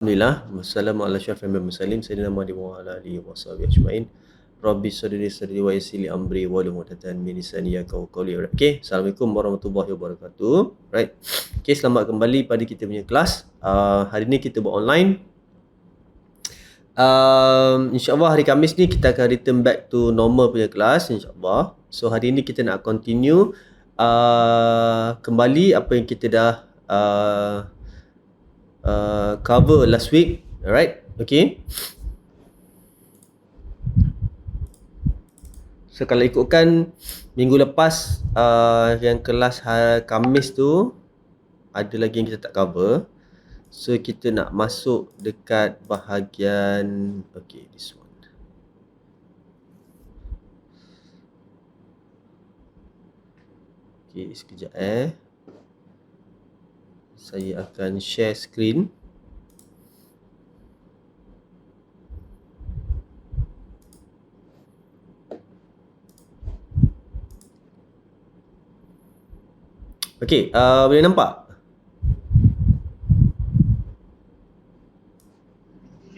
Alhamdulillah, wassalamualaikum sayyidina Muhammad wa ala alihi wa sahbihi ajma'in. Rabbi sadri wa yassir li amri wahlul 'uqdatam min lisani yafqahu qawli. Okey, Assalamualaikum warahmatullahi wabarakatuh. Right. Okey, selamat kembali pada kita punya kelas. Hari ni kita buat online. InsyaAllah hari Khamis ni kita akan return back to normal punya kelas, insyaAllah. So hari ni kita nak continue kembali apa yang kita dah cover last week. Alright, okay. So kalau ikutkan minggu lepas yang kelas Khamis tu ada lagi yang kita tak cover. So kita nak masuk dekat bahagian okay, this one. Okay, sekejap saya akan share screen. Okay, boleh nampak?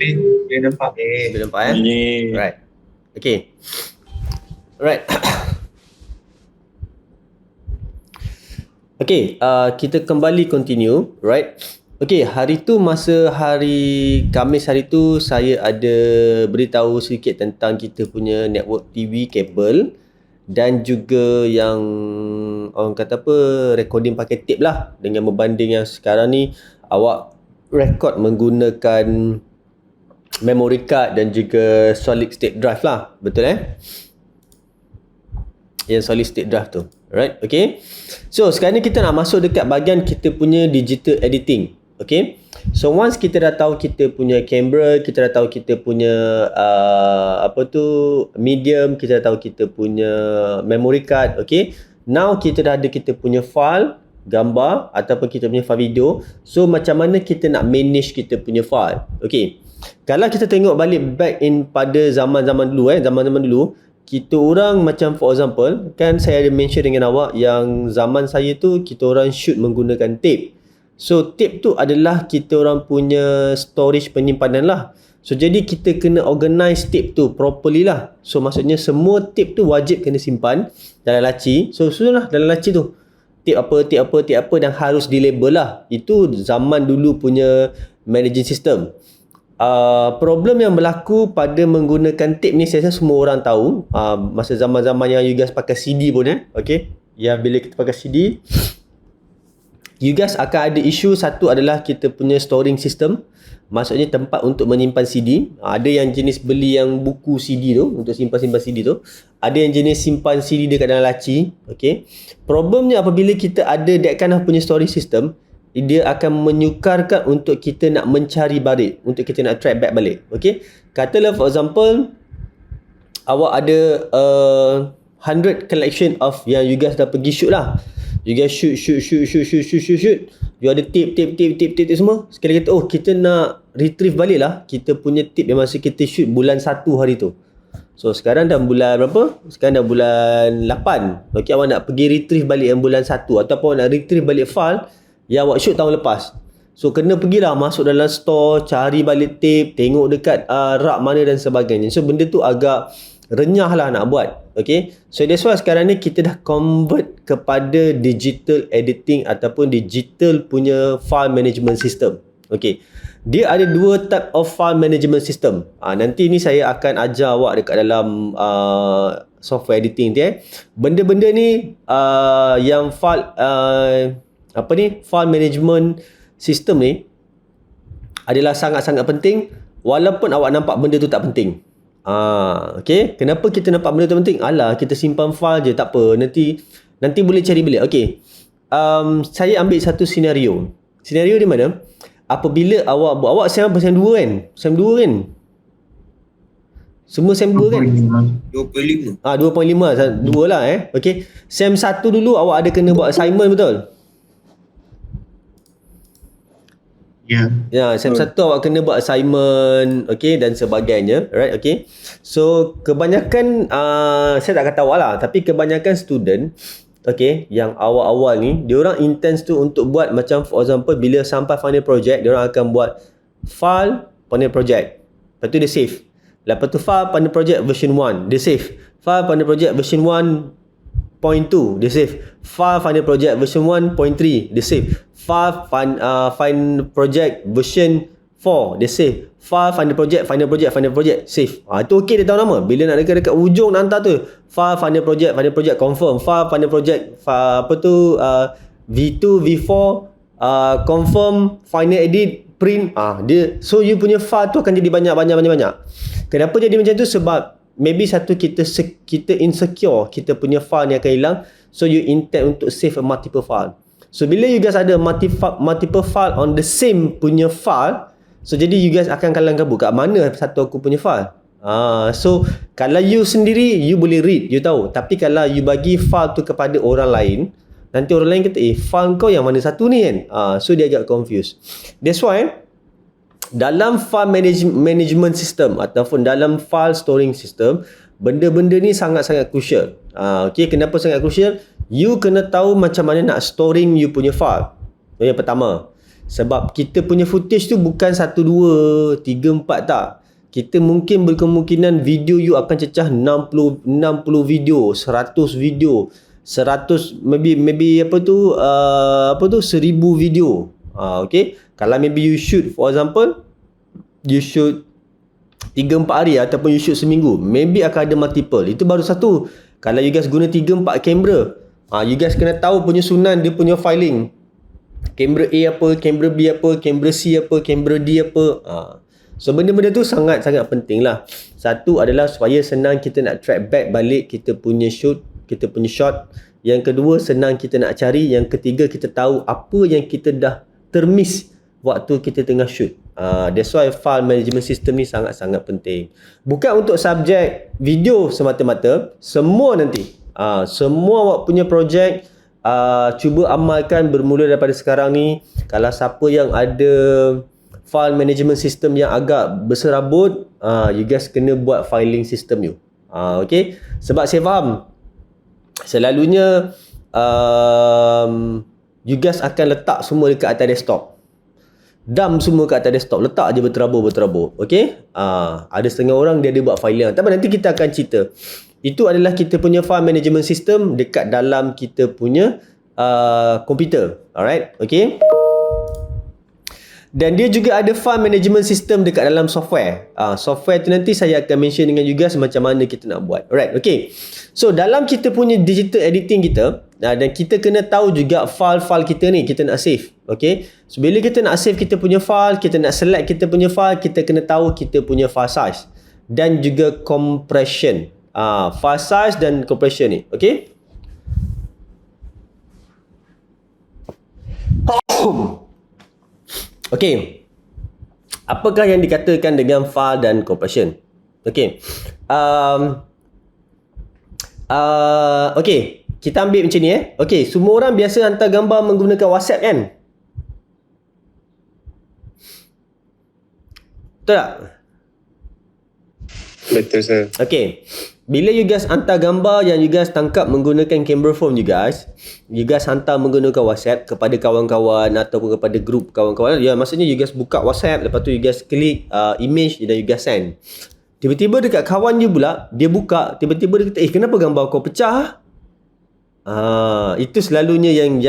Boleh nampak. Boleh nampak Right. Okay. Right. Okay, kita kembali continue, right? Okay, hari tu masa hari Khamis hari tu saya ada beritahu sedikit tentang kita punya network TV kabel dan juga yang orang kata apa, recording pakai tape lah, dengan berbanding yang sekarang ni awak record menggunakan memory card dan juga solid state drive lah, betul yang solid state drive tu. Alright, okay. So sekarang ni kita nak masuk dekat bahagian kita punya digital editing. Okay. So once kita dah tahu kita punya kamera, kita dah tahu kita punya medium, kita dah tahu kita punya memory card. Okay. Now kita dah ada kita punya file gambar ataupun kita punya file video. So macam mana kita nak manage kita punya file? Okay. Kalau kita tengok balik back in pada zaman-zaman dulu zaman-zaman dulu, kita orang macam for example, kan saya ada mention dengan awak yang zaman saya tu kita orang shoot menggunakan tape. So tape tu adalah kita orang punya storage penyimpanan lah. So jadi kita kena organize tape tu properly lah. So maksudnya semua tape tu wajib kena simpan dalam laci. So sudahlah dalam laci tu tape apa dan harus dilabel lah. Itu zaman dulu punya managing system. Problem yang berlaku pada menggunakan tape ni, saya rasa semua orang tahu, masa zaman-zaman yang you guys pakai CD pun okay, yang bila kita pakai CD you guys akan ada isu. Satu adalah kita punya storing system, maksudnya tempat untuk menyimpan CD. Ada yang jenis beli yang buku CD tu untuk simpan-simpan CD tu, ada yang jenis simpan CD dekat dalam laci. Okay, problemnya apabila kita ada that kind of punya storage system, dia akan menyukarkan untuk kita nak mencari balik, untuk kita nak track back balik. Okay, katalah for example awak ada 100 collection of yang you guys dah pergi shoot lah. You guys shoot. You ada tape semua. Sekali kata, oh kita nak retrieve balik lah kita punya tape yang masa kita shoot bulan 1 hari tu. So sekarang dah bulan berapa? Sekarang dah bulan 8. Okay, awak nak pergi retrieve balik yang bulan 1, ataupun nak retrieve balik file yang awak shoot tahun lepas. So kena pergilah masuk dalam store, cari balik tape, tengok dekat rak mana dan sebagainya. So benda tu agak renyah lah nak buat. Okay, so that's why sekarang ni kita dah convert kepada digital editing ataupun digital punya file management system. Okay, dia ada dua type of file management system. Nanti ni saya akan ajar awak dekat dalam software editing dia. Benda-benda ni yang file file management system ni adalah sangat-sangat penting, walaupun awak nampak benda tu tak penting. Okay, kenapa kita nampak benda tu penting? Alah, kita simpan file je, tak apa, nanti boleh cari balik. Okay, saya ambil satu senario di mana apabila awak SEM SEM 2 kan? SEM 2 kan? Semua SEM 2 kan? 2.5. 2.5 2 lah Okay, SEM 1 dulu awak ada kena buat assignment, betul? Ya, SEM 1 awak kena buat assignment, okay, dan sebagainya. Alright, okay. So kebanyakan saya tak kata awak lah, tapi kebanyakan student okay, yang awal-awal ni, diorang intends tu untuk buat macam for example bila sampai final project, diorang akan buat file panel project. Lepas tu dia save. Lepas tu file panel project version 1, dia save. File panel project version 1.2, dia save. File final project version 1.3, dia save. File final project version 4, dia save. File final project save. Itu okey, dia tahu nama. Bila nak dekat ujung nak hantar tu, file final project confirm. File final project V2 V4 confirm, final edit, print. Dia, so you punya file tu akan jadi banyak. Kenapa jadi macam tu? Sebab maybe satu kita insecure kita punya file ni akan hilang, so you intend untuk save a multiple file. So bila you guys ada multiple file on the same punya file, so jadi you guys akan kalang kabut, kat mana satu aku punya file. So kalau you sendiri you boleh read, you tahu, tapi kalau you bagi file tu kepada orang lain, nanti orang lain kata file kau yang mana satu ni kan. So dia agak confused. That's why dalam file management system ataupun dalam file storing system, benda-benda ni sangat-sangat crucial. Okay, kenapa sangat crucial? You kena tahu macam mana nak storing you punya file. Yang pertama, sebab kita punya footage tu bukan 1, 2, 3, 4 tak. Kita mungkin berkemungkinan video you akan cecah 60 video, 100 video, 100 maybe 1000 video. Okay, kalau maybe you shoot, for example, you shoot 3-4 hari ataupun you shoot seminggu, maybe akan ada multiple. Itu baru satu. Kalau you guys guna 3-4 kamera, you guys kena tahu punya sunan dia punya filing. Kamera A apa, kamera B apa, kamera C apa, kamera D apa. So benda-benda tu sangat-sangat penting lah. Satu adalah supaya senang kita nak track back balik kita punya shoot, kita punya shot. Yang kedua, senang kita nak cari. Yang ketiga, kita tahu apa yang kita dah termiss waktu kita tengah shoot. That's why file management system ni sangat-sangat penting. Bukan untuk subjek video semata-mata, semua nanti. Semua awak punya projek, cuba amalkan bermula daripada sekarang ni. Kalau siapa yang ada file management system yang agak berserabut, you guys kena buat filing system you. Okay, sebab saya faham selalunya you guys akan letak semua dekat atas desktop. Dump semua kat atas desktop, letak je berterabur. Okay, ada setengah orang dia ada buat filing. Tapi nanti kita akan cerita. Itu adalah kita punya file management system dekat dalam kita punya komputer. Alright, okay. Dan dia juga ada file management system dekat dalam software. Software tu nanti saya akan mention dengan you guys macam mana kita nak buat. Alright, okay. So dalam kita punya digital editing kita, dan kita kena tahu juga file-file kita ni kita nak save. Okay. So bila kita nak save kita punya file, kita nak select kita punya file, kita kena tahu kita punya file size dan juga compression. File size dan compression ni. Okay. Okay, apakah yang dikatakan dengan file dan compression? Okay, okay, kita ambil macam ni Okay, semua orang biasa hantar gambar menggunakan WhatsApp kan? Betul tak? Betul, sir. Okay, bila you guys hantar gambar yang you guys tangkap menggunakan camera phone you guys hantar menggunakan WhatsApp kepada kawan-kawan ataupun kepada grup kawan-kawan. Ya, maksudnya you guys buka WhatsApp, lepas tu you guys klik image dan you guys send. Tiba-tiba dekat kawan you pula, dia buka, tiba-tiba dia kata, kenapa gambar kau pecah? Itu selalunya yang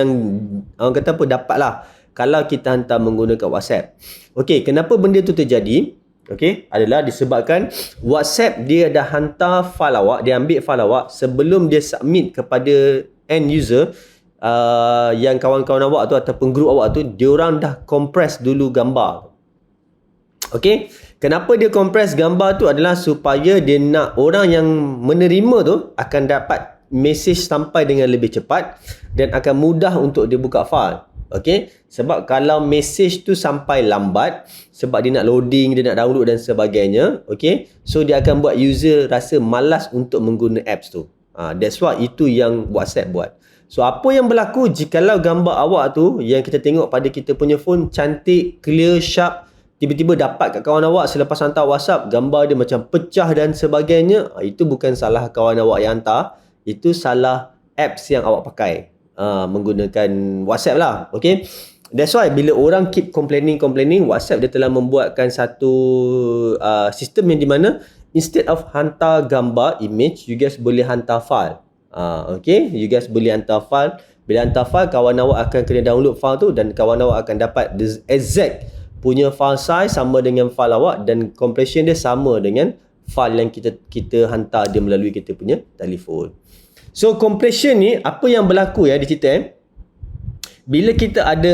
orang kata apa, dapat lah kalau kita hantar menggunakan WhatsApp. Okay, kenapa benda tu terjadi? Okay, adalah disebabkan WhatsApp dia dah hantar file awak, dia ambil file awak sebelum dia submit kepada end user, yang kawan-kawan awak tu ataupun group awak tu, diorang dah compress dulu gambar. Okay, kenapa dia compress gambar tu adalah supaya dia nak orang yang menerima tu akan dapat message sampai dengan lebih cepat dan akan mudah untuk dia buka file. Okay, sebab kalau message tu sampai lambat sebab dia nak loading, dia nak download dan sebagainya, okay, so dia akan buat user rasa malas untuk mengguna apps tu. That's why itu yang WhatsApp buat. So apa yang berlaku jikalau gambar awak tu yang kita tengok pada kita punya phone cantik, clear, sharp, tiba-tiba dapat kat kawan awak selepas hantar WhatsApp gambar dia macam pecah dan sebagainya, itu bukan salah kawan awak yang hantar, itu salah apps yang awak pakai menggunakan WhatsApp lah. Okay, That's why bila orang keep complaining, WhatsApp dia telah membuatkan satu sistem yang di mana instead of hantar gambar, image, you guys boleh hantar file. Okay, you guys boleh hantar file. Bila hantar file, kawan awak akan kena download file tu dan kawan awak akan dapat the exact punya file size sama dengan file awak dan compression dia sama dengan file yang kita hantar dia melalui kita punya telefon. So compression ni apa yang berlaku di cerita bila kita ada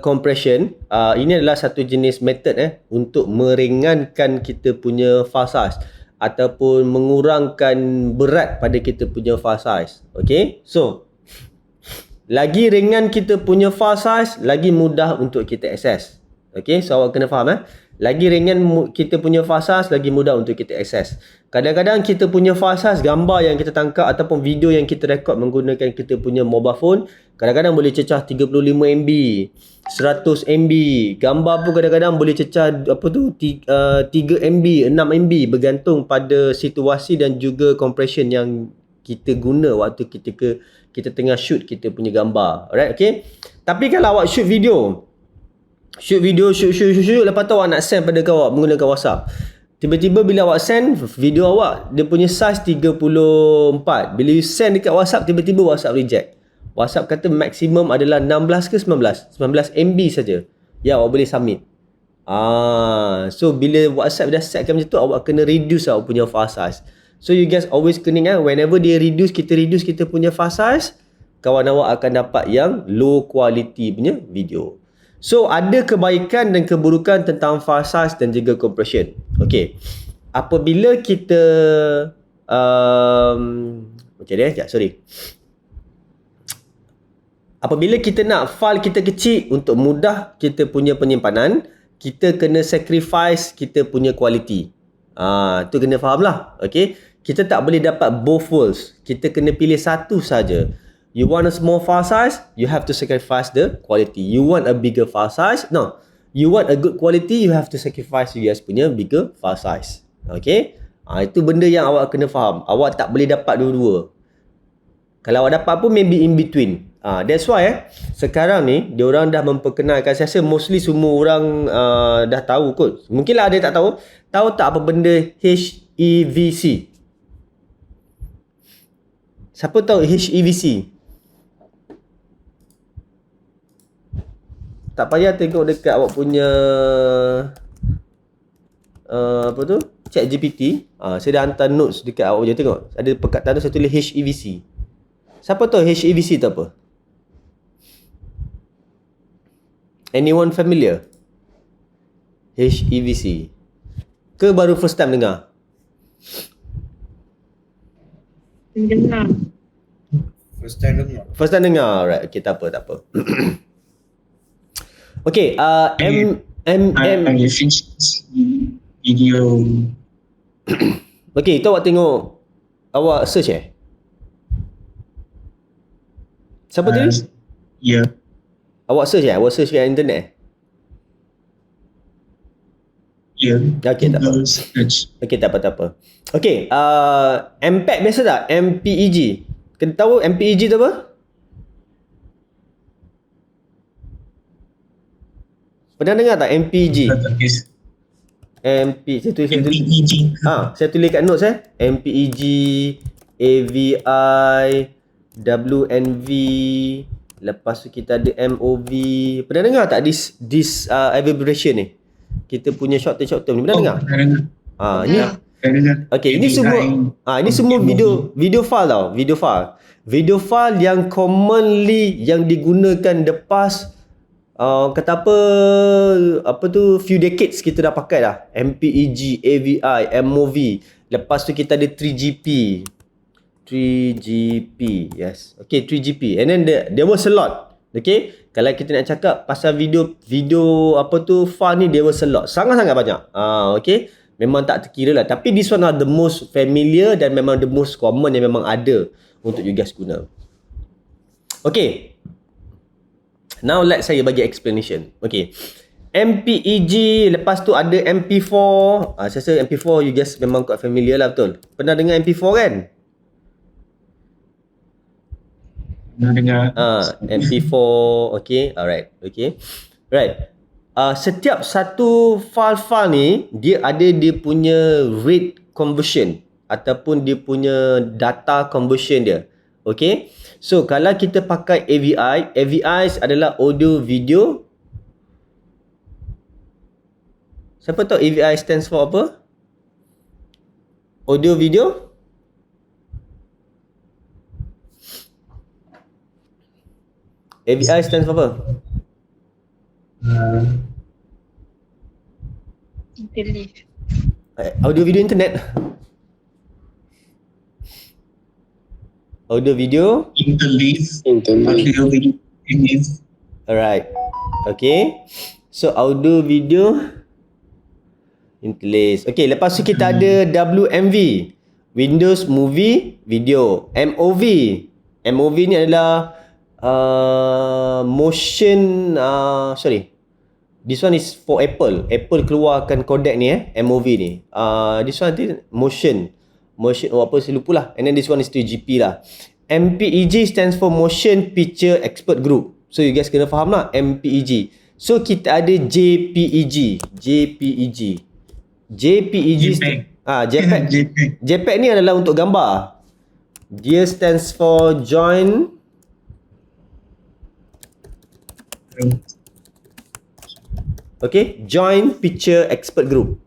compression, ini adalah satu jenis method untuk meringankan kita punya file size ataupun mengurangkan berat pada kita punya file size. Okay, so lagi ringan kita punya file size, lagi mudah untuk kita akses. Okay, so awak kena faham lagi ringan kita punya file size, lagi mudah untuk kita akses. Kadang-kadang kita punya file size, gambar yang kita tangkap ataupun video yang kita rekod menggunakan kita punya mobile phone, kadang-kadang boleh cecah 35 MB, 100 MB. Gambar pun kadang-kadang boleh cecah 3 MB, 6 MB bergantung pada situasi dan juga compression yang kita guna waktu kita tengah shoot kita punya gambar. Alright, okay. Tapi kalau awak shoot video, lepas tu awak nak send pada kawan menggunakan WhatsApp. Tiba-tiba bila awak send video awak, dia punya size 34. Bila you send dekat WhatsApp, tiba-tiba WhatsApp reject. WhatsApp kata maksimum adalah 16 ke 19? 19 MB saja. Ya, awak boleh submit. So bila WhatsApp dah setkan macam tu, awak kena reduce awak punya file size. So you guys always kena whenever dia reduce kita punya file size, kawan awak akan dapat yang low quality punya video. So ada kebaikan dan keburukan tentang file size dan juga compression. Okay, apabila kita apabila kita nak file kita kecil untuk mudah kita punya penyimpanan, kita kena sacrifice kita punya quality. Tu kena faham lah. Okay, kita tak boleh dapat both worlds. Kita kena pilih satu saja. You want a small file size, you have to sacrifice the quality. You want a bigger file size, no. You want a good quality, you have to sacrifice you guys punya bigger file size. Okay, itu benda yang awak kena faham. Awak tak boleh dapat dua-dua. Kalau awak dapat pun maybe in between. That's why sekarang ni diorang dah memperkenalkan, saya rasa mostly semua orang dah tahu kot. Mungkinlah ada yang tak tahu. Tahu tak apa benda HEVC? Siapa tahu HEVC? Tak payah tengok dekat awak punya ChatGPT. Saya dah hantar notes dekat awak je, tengok. Ada perkataan tu saya tulis HEVC. Siapa tahu HEVC tu apa? Anyone familiar? HEVC. Ke baru first time dengar? Dengar. First time dengar. Right, okay, tak apa. Okay, video. Okay, itu awak tengok, awak search Siapa tadi? Ya. Awak search Awak search kat internet Ya. Okay, tak apa. Okay, tak apa. Okay, MPEG biasa tak? MPEG. Kena tahu MPEG tu apa? Pernah dengar tak MPEG? Saya tulis kat notes MPEG, AVI, WNV, lepas tu kita ada MOV. Pernah dengar tak this abbreviation ni? Kita punya short term ni pernah dengar? Ni. Okay, ini semua video file tau, video file yang commonly yang digunakan lepas kata apa tu few decades kita dah pakai dah. MPEG, AVI, MOV. Lepas tu kita ada 3GP. Yes. Okay, 3GP. And then there was a lot. Okay, kalau kita nak cakap pasal video apa tu file ni, there was a lot. Sangat-sangat banyak. Okay, memang tak terkira lah. Tapi this one are the most familiar dan memang the most common yang memang ada untuk you guys guna. Okay, now let saya bagi explanation. Okay, MPEG, lepas tu ada MP4. Saya rasa MP4 you guys memang quite familiar lah, betul? Pernah dengar MP4 kan? Dengar. MP4, okay, alright, okay. Right. Setiap satu file ni dia ada dia punya rate conversion ataupun dia punya data conversion dia. Okay. So kalau kita pakai AVI, AVI adalah audio video. Siapa tahu AVI stands for apa? Audio video? AVI stands for apa? Internet. Audio video internet. Audio video. Interlace. Audio video. Interlace. Alright. Okay. So audio video interlace. Okay, lepas tu kita ada WMV. Windows Movie Video. MOV. MOV ni adalah motion this one is for Apple. Apple keluarkan codec ni MOV ni. This one motion apa saya lupa lah. And then this one is 3GP lah. MPEG stands for Motion Picture Expert Group. So you guys kena faham lah MPEG. So kita ada JPEG. JPEG. JPEG ni adalah untuk gambar. Dia stands for Joint Joint Picture Expert Group.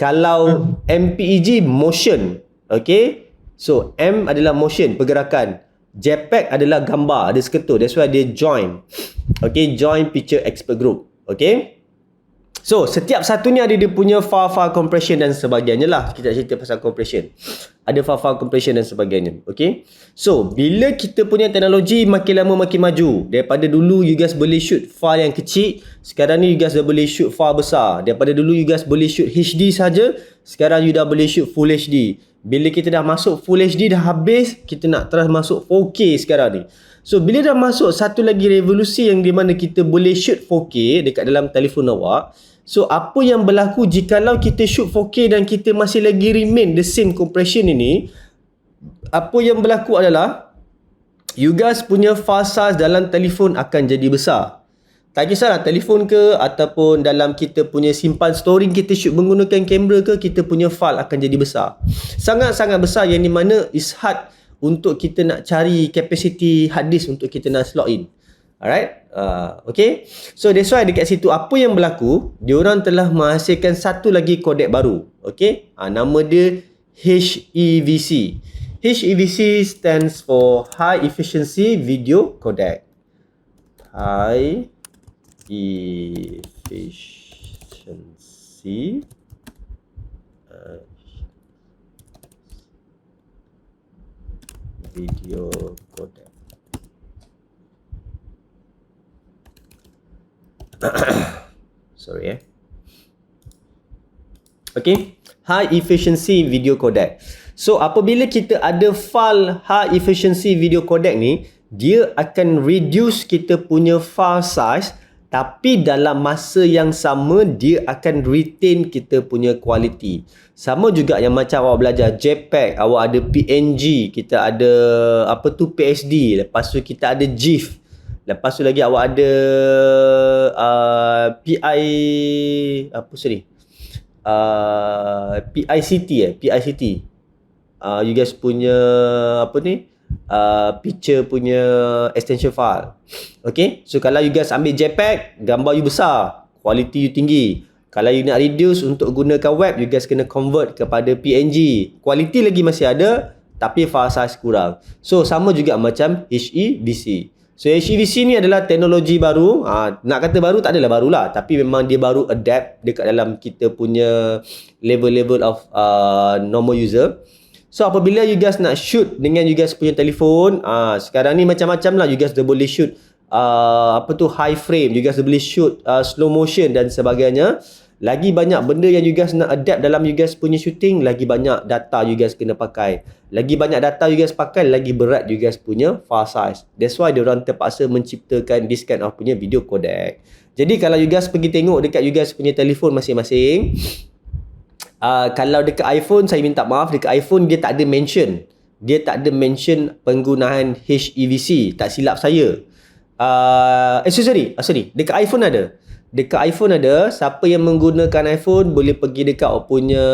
Kalau MPEG motion, okay. So M adalah motion, pergerakan. JPEG adalah gambar, ada seketul. That's why dia joint. Okay, Joint Picture Expert Group. Okay. So setiap satu ni ada dia punya file compression dan sebagainya lah. Kita cerita pasal compression. Ada file compression dan sebagainya. Okay. So bila kita punya teknologi makin lama makin maju. Daripada dulu you guys boleh shoot file yang kecil, sekarang ni you guys dah boleh shoot file besar. Daripada dulu you guys boleh shoot HD saja, sekarang you dah boleh shoot Full HD. Bila kita dah masuk Full HD dah habis, kita nak terus masuk 4K sekarang ni. So bila dah masuk satu lagi revolusi yang di mana kita boleh shoot 4K dekat dalam telefon awak. So apa yang berlaku jikalau kita shoot 4K dan kita masih lagi remain the same compression ini? Apa yang berlaku adalah you guys punya file size dalam telefon akan jadi besar. Tak kisahlah telefon ke ataupun dalam kita punya simpan storing kita shoot menggunakan kamera ke, kita punya file akan jadi besar. Sangat-sangat besar yang di mana is hard untuk kita nak cari capacity hard disk untuk kita nak slot in. Alright, okay. So that's why dekat situ apa yang berlaku, diorang telah menghasilkan satu lagi kodek baru. Okay, nama dia HEVC. HEVC stands for High Efficiency Video Codec. High Efficiency Video Codec. Sorry Okay, High Efficiency Video Codec. So apabila kita ada file High Efficiency Video Codec ni, dia akan reduce kita punya file size, tapi dalam masa yang sama dia akan retain kita punya quality. Sama juga yang macam awak belajar JPEG, awak ada PNG, kita ada PSD, lepas tu kita ada GIF. Lepas tu lagi awak ada PICT. You guys punya picture punya extension file. Okay, so kalau you guys ambil JPEG, gambar you besar, quality you tinggi. Kalau you nak reduce untuk gunakan web, you guys kena convert kepada PNG. Quality lagi masih ada, tapi file size kurang. So sama juga macam HEVC. So HEVC ni adalah teknologi baru. Nak kata baru tak adalah barulah, tapi memang dia baru adapt dekat dalam kita punya level of normal user. So apabila you guys nak shoot dengan you guys punya telefon, sekarang ni macam-macam lah. You guys dah boleh shoot high frame, you guys dah boleh shoot slow motion dan sebagainya. Lagi banyak benda yang you guys nak adapt dalam you guys punya shooting, lagi banyak data you guys kena pakai. Lagi banyak data you guys pakai, lagi berat you guys punya file size. That's why diorang terpaksa menciptakan this kind of punya video codec. Jadi kalau you guys pergi tengok dekat you guys punya telefon masing-masing, kalau dekat iPhone, saya minta maaf, dekat iPhone dia tak ada mention dia tak ada mention penggunaan HEVC, tak silap saya. Sorry, dekat iPhone ada. Dekat iPhone ada, siapa yang menggunakan iPhone boleh pergi dekat awak punya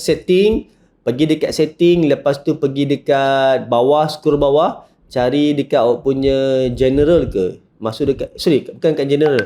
setting, pergi dekat setting, lepas tu pergi dekat bawah, scroll bawah, cari dekat awak punya general ke, masuk dekat, bukan kat general,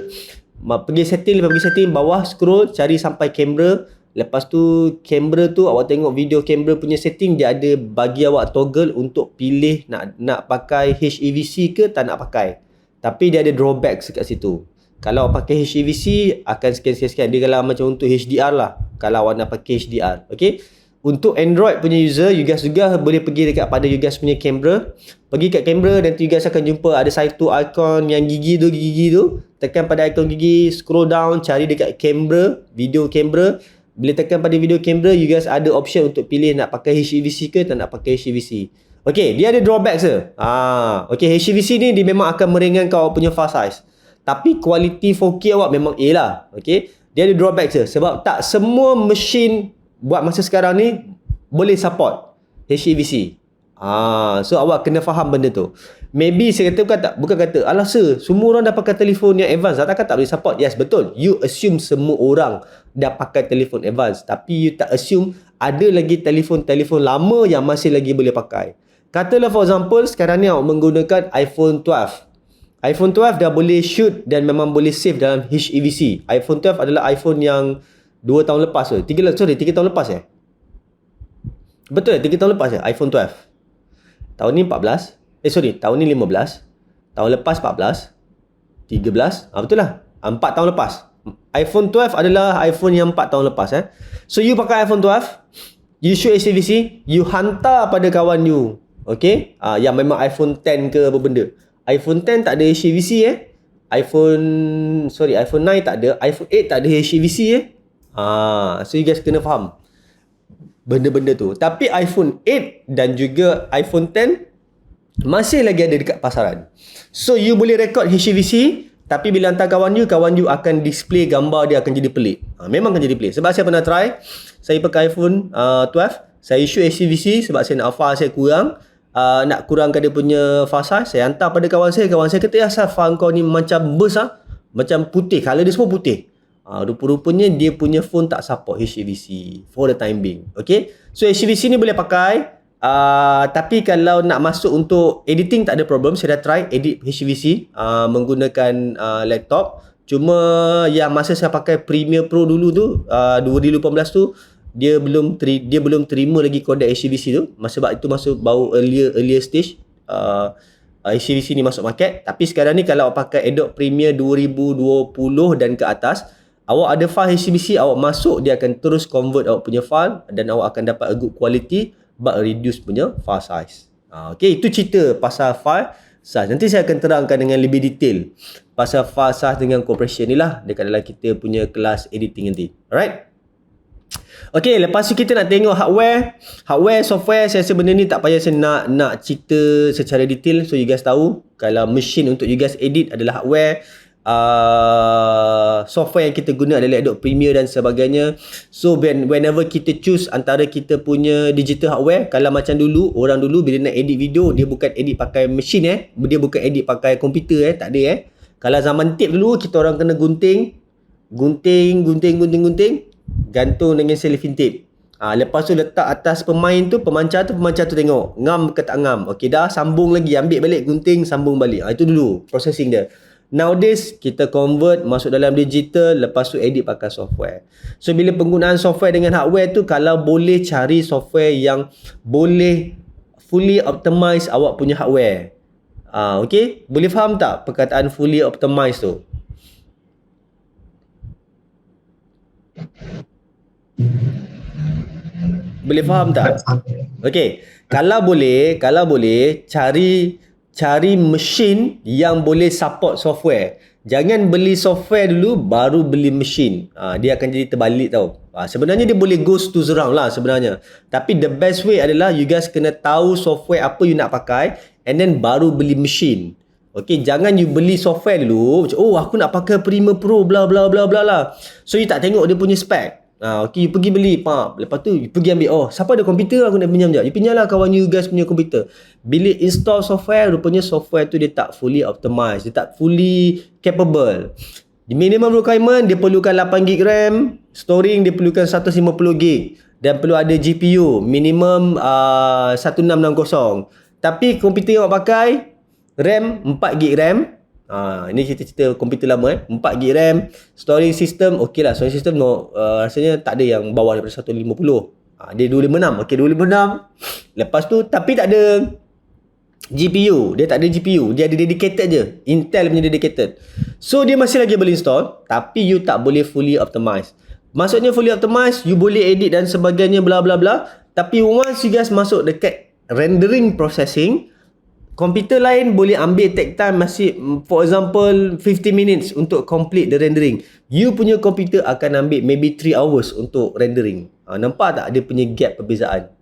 pergi setting, bawah scroll, cari sampai kamera. Lepas tu kamera tu awak tengok video kamera punya setting, dia ada bagi awak toggle untuk pilih nak pakai HEVC ke tak nak pakai. Tapi dia ada drawback dekat situ. Kalau awak pakai HEVC akan sekian-sekian. Dia kalau macam untuk HDR lah, kalau awak nak pakai HDR. Okay. Untuk Android punya user, you guys juga boleh pergi dekat pada you guys punya kamera. Pergi kat kamera, nanti you guys akan jumpa ada satu icon yang gigi tu. Tekan pada icon gigi, scroll down, cari dekat kamera, video kamera. Bila tekan pada video kamera, you guys ada option untuk pilih nak pakai HEVC ke tak nak pakai HEVC. Okay, dia ada drawback se. Okay, HEVC ni dia memang akan meringankan awak punya file size. Tapi kualiti 4K awak memang A lah. Okay, dia ada drawback se. Sebab tak semua mesin buat masa sekarang ni boleh support HEVC. So awak kena faham benda tu. Maybe saya kata bukan kata alah semua orang dah pakai telefon yang advance, takkan tak boleh support. Yes, betul. You assume semua orang dah pakai telefon advance, tapi you tak assume ada lagi telefon-telefon lama yang masih lagi boleh pakai. Katalah for example sekarang ni awak menggunakan iPhone 12. iPhone 12 dah boleh shoot dan memang boleh save dalam HEVC. iPhone 12 adalah iPhone yang 2 tahun lepas ke? 3 tahun lepas Betul, 3 tahun lepas iPhone 12. Tahun ni 14. Tahun ni 15. Tahun lepas 14. 13. Betul lah. 4 tahun lepas. iPhone 12 adalah iPhone yang 4 tahun lepas. So you pakai iPhone 12, you shoot HEVC, you hantar pada kawan you. Okay? Yang memang iPhone 10 ke apa benda. iPhone 10 tak ada HEVC iPhone 9 tak ada. iPhone 8 tak ada HEVC So you guys kena faham benda-benda tu. Tapi iPhone 8 dan juga iPhone 10 masih lagi ada dekat pasaran. So you boleh record HEVC, tapi bila hantar kawan you akan display gambar dia akan jadi pelik. Memang akan jadi pelik. Sebab saya pernah try, saya pakai iPhone 12, saya shoot HEVC sebab saya nak file saya kurang, nak kurangkan dia punya file size. Saya hantar pada kawan saya kata, asal file kau ni macam besar, macam putih, color dia semua putih. Rupa-rupanya dia punya phone tak support HEVC for the time being. Okay, so HEVC ni boleh pakai. Tapi kalau nak masuk untuk editing tak ada problem. Saya dah try edit HEVC menggunakan laptop. Cuma yang masa saya pakai Premiere Pro dulu tu 2018 tu, dia belum terima lagi kodek HEVC tu. Sebab itu masuk baru earlier stage HEVC ni masuk market. Tapi sekarang ni kalau awak pakai Adobe Premiere 2020 dan ke atas, awak ada file HEVC, awak masuk, dia akan terus convert awak punya file dan awak akan dapat a good quality but reduce punya file size. Okay, itu cerita pasal file size. Nanti saya akan terangkan dengan lebih detail pasal file size dengan compression ni lah dekat dalam kita punya kelas editing nanti. Alright. Okay, lepas tu kita nak tengok hardware, software. Saya rasa benda ni tak payah saya nak cerita secara detail. So you guys tahu kalau mesin untuk you guys edit adalah hardware. Software yang kita guna adalah Adobe Premiere dan sebagainya. So whenever kita choose antara kita punya digital hardware, kalau macam orang dulu bila nak edit video, dia bukan edit pakai mesin dia bukan edit pakai komputer tak ada Kalau zaman tape dulu, kita orang kena gunting, gantung dengan cellophane tape. Lepas tu letak atas pemancar tu tengok ngam ke tak ngam. Okey dah, sambung lagi, ambil balik gunting, sambung balik. Itu dulu processing dia. Nowadays kita convert masuk dalam digital, lepas tu edit pakai software. So bila penggunaan software dengan hardware tu, kalau boleh cari software yang boleh fully optimize awak punya hardware. Okay, boleh faham tak perkataan fully optimize tu? Boleh faham tak? Okay, kalau boleh cari mesin yang boleh support software. Jangan beli software dulu baru beli mesin. Dia akan jadi terbalik tau. Sebenarnya dia boleh goes to around lah sebenarnya. Tapi the best way adalah you guys kena tahu software apa you nak pakai and then baru beli mesin. Okay, jangan you beli software dulu macam, aku nak pakai Premiere Pro bla bla bla bla lah. So you tak tengok dia punya spec. Okay, you pergi beli, lepas tu you pergi ambil. Oh, siapa ada komputer, aku nak pinjam jap. You pinjam lah kawan you guys punya komputer. Bila install software, rupanya software tu dia tak fully optimized, dia tak fully capable. The minimum requirement, dia perlukan 8GB RAM, storing dia perlukan 150GB, dan perlu ada GPU minimum 1660. Tapi komputer yang awak pakai RAM 4GB RAM. Ini kita cerita komputer lama 4GB RAM, storage system okey lah, storage system rasanya tak ada yang bawah daripada 150. Dia 256. Okey, 256. Lepas tu tapi tak ada GPU, dia tak ada GPU, dia ada dedicated je, Intel punya dedicated. So dia masih lagi boleh install, tapi you tak boleh fully optimize. Maksudnya fully optimize, you boleh edit dan sebagainya bla bla bla, tapi once you guys masuk dekat rendering processing, komputer lain boleh ambil take time masih, for example 50 minutes untuk complete the rendering. You punya komputer akan ambil maybe 3 hours untuk rendering. Nampak tak dia punya gap perbezaan?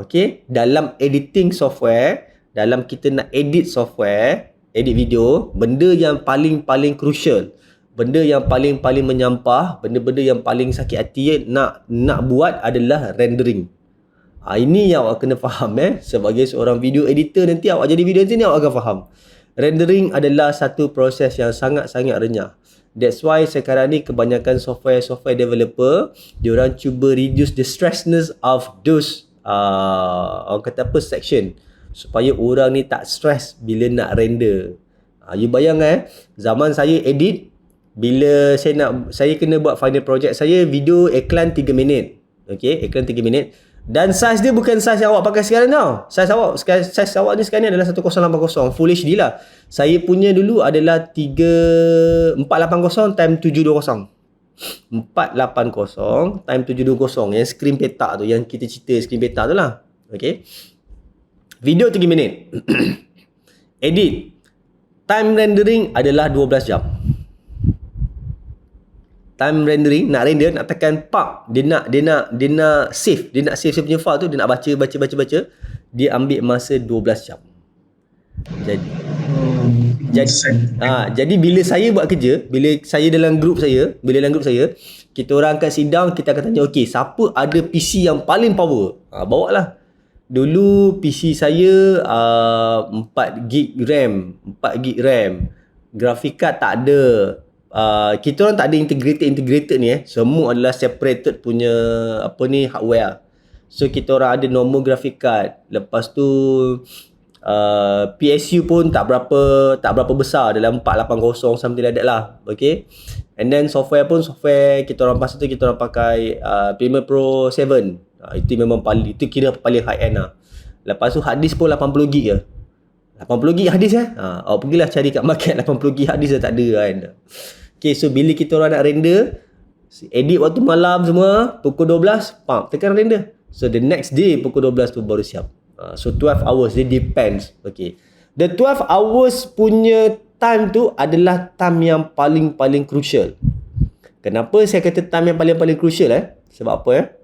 Okay. Dalam editing software, dalam kita nak edit software, edit video, benda yang paling crucial, benda yang paling menyampah, benda-benda yang paling sakit hati nak buat adalah rendering. Ini yang awak kena faham sebagai seorang video editor, nanti awak jadi video editor ni awak akan faham. Rendering adalah satu proses yang sangat-sangat renyah. That's why sekarang ni kebanyakan software developer, diorang cuba reduce the stressness of those orang kata apa, section, supaya orang ni tak stress bila nak render. You bayang zaman saya edit, bila saya kena buat final project saya, video iklan 3 minit. Okay, iklan 3 minit. Dan size dia bukan size yang awak pakai sekarang tau. Size awak ni sekarang ni adalah 1080 Full HD lah. Saya punya dulu adalah 480 time 720. 480 time 720 yang screen petak tu, yang kita cerita screen petak tu lah. Okay, video 3 minit. Edit, time rendering adalah 12 jam. Time rendering, nak render, nak tekan pak, dia nak save saya punya file tu, dia nak baca, dia ambil masa 12 jam. Jadi bila saya buat kerja, bila dalam grup saya, kita orang akan sidang, kita akan tanya, okey, siapa ada PC yang paling power? Bawa lah. Dulu PC saya 4GB RAM, graphic card tak ada. Kita orang tak ada integrated ni semua adalah separated punya hardware. So kita orang ada normal graphic card, lepas tu PSU pun tak berapa besar, dalam 480 something like that lah. Okay, and then software kita orang pasal tu kita orang pakai Premiere Pro 7. Itu memang itu kira paling high end lah. Lepas tu hard disk pun 80GB je. 80GB hard disk awak pergilah cari kat market 80GB hard disk dah tak ada kan. Okay, so bila kita orang nak render, edit waktu malam semua, pukul 12 tekan render. So the next day pukul 12 tu baru siap. So 12 hours, dia depends. Okay, the 12 hours punya time tu adalah time yang paling crucial. Kenapa saya kata time yang paling crucial sebab apa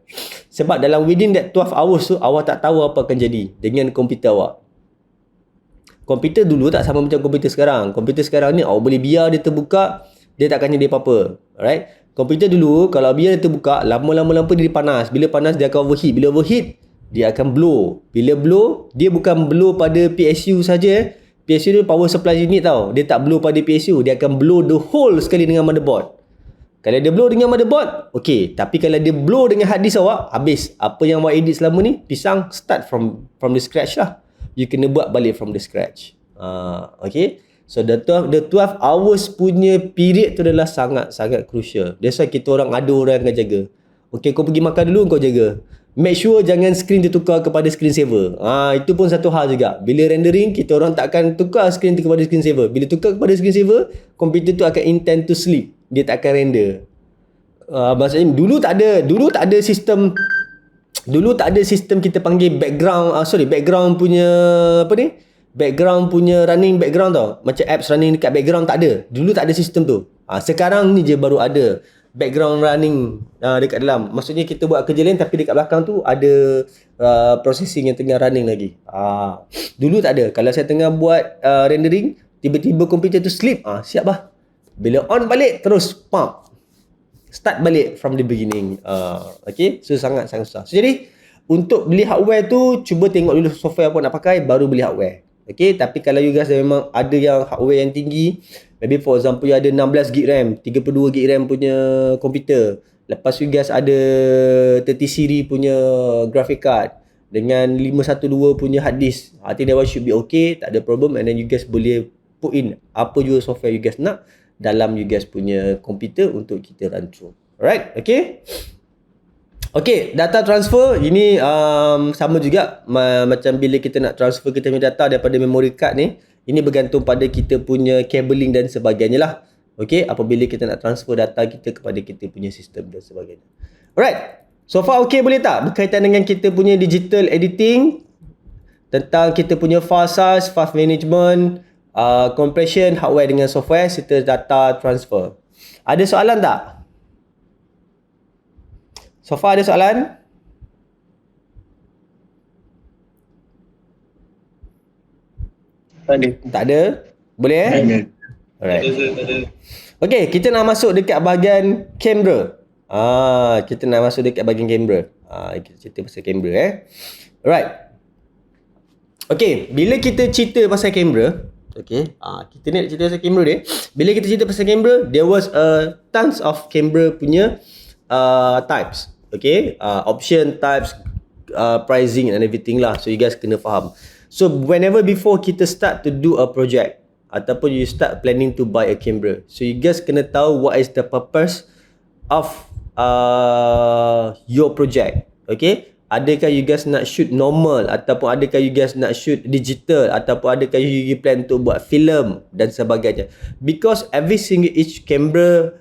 sebab dalam within that 12 hours tu, awak tak tahu apa akan jadi dengan komputer awak. Komputer dulu tak sama macam komputer sekarang. Komputer sekarang ni awak boleh biar dia terbuka, dia tak akan jadi apa-apa. Alright, komputer dulu kalau biar dia terbuka, lama-lama dia panas. Bila panas dia akan overheat. Bila overheat, dia akan blow. Bila blow, dia bukan blow pada PSU saja. PSU tu power supply unit tau. Dia tak blow pada PSU, dia akan blow the whole sekali dengan motherboard. Kalau dia blow dengan motherboard, okey. Tapi kalau dia blow dengan hard disk awak, habis. Apa yang awak edit selama ni, pisang start from the scratch lah. You kena buat balik from the scratch. Okay. So the 12 hours punya period tu adalah sangat crucial. That's why kita orang ada orang yang akan jaga. Okay, kau pergi makan dulu, kau jaga. Make sure jangan screen ditukar kepada screen saver. Itu pun satu hal juga. Bila rendering, kita orang tak akan tukar screen tu kepada screen saver. Bila tukar kepada screen saver, komputer tu akan intend to sleep. Dia tak akan render. Maksudnya dulu tak ada sistem. Dulu tak ada sistem kita panggil background punya background punya running background tau. Macam apps running dekat background tak ada. Dulu tak ada sistem tu. Sekarang ni je baru ada background running dekat dalam. Maksudnya kita buat kerja lain tapi dekat belakang tu ada processing yang tengah running lagi. Dulu tak ada. Kalau saya tengah buat rendering, tiba-tiba komputer tu sleep, siap lah. Bila on balik terus start balik from the beginning. Okay, so sangat-sangat susah. So, jadi untuk beli hardware tu, cuba tengok dulu software apa nak pakai, baru beli hardware. Okay, tapi kalau you guys memang ada yang hardware yang tinggi, maybe for example you ada 16GB RAM, 32GB RAM punya komputer, lepas you guys ada 30 series punya graphic card dengan 512 punya hard disk, I think that one should be okay, tak ada problem, and then you guys boleh put in apa juga software you guys nak dalam you guys punya komputer untuk kita run through. Alright, okay. Okay, data transfer ini sama juga macam bila kita nak transfer kita punya data daripada memory card ni, ini bergantung pada kita punya cabling dan sebagainya lah. Okay, apabila kita nak transfer data kita kepada kita punya sistem dan sebagainya. Alright, so far okay boleh tak berkaitan dengan kita punya digital editing, tentang kita punya file size, file management, compression, hardware dengan software serta data transfer. Ada soalan tak? So far ada soalan? Tak ada? Boleh Alright. Okay, kita nak masuk dekat bahagian kamera. Kita nak masuk dekat bahagian kamera. Kita cerita pasal kamera Alright. Okay, bila kita cerita pasal kamera, okay, kita nak cerita pasal kamera dia. Bila kita cerita pasal kamera, there was tons of kamera punya types. Okay, option, types, pricing and everything lah. So you guys kena faham. So whenever before kita start to do a project ataupun you start planning to buy a camera, so you guys kena tahu what is the purpose of your project. Okay, adakah you guys nak shoot normal ataupun adakah you guys nak shoot digital ataupun adakah you plan untuk buat film dan sebagainya. Because every single each camera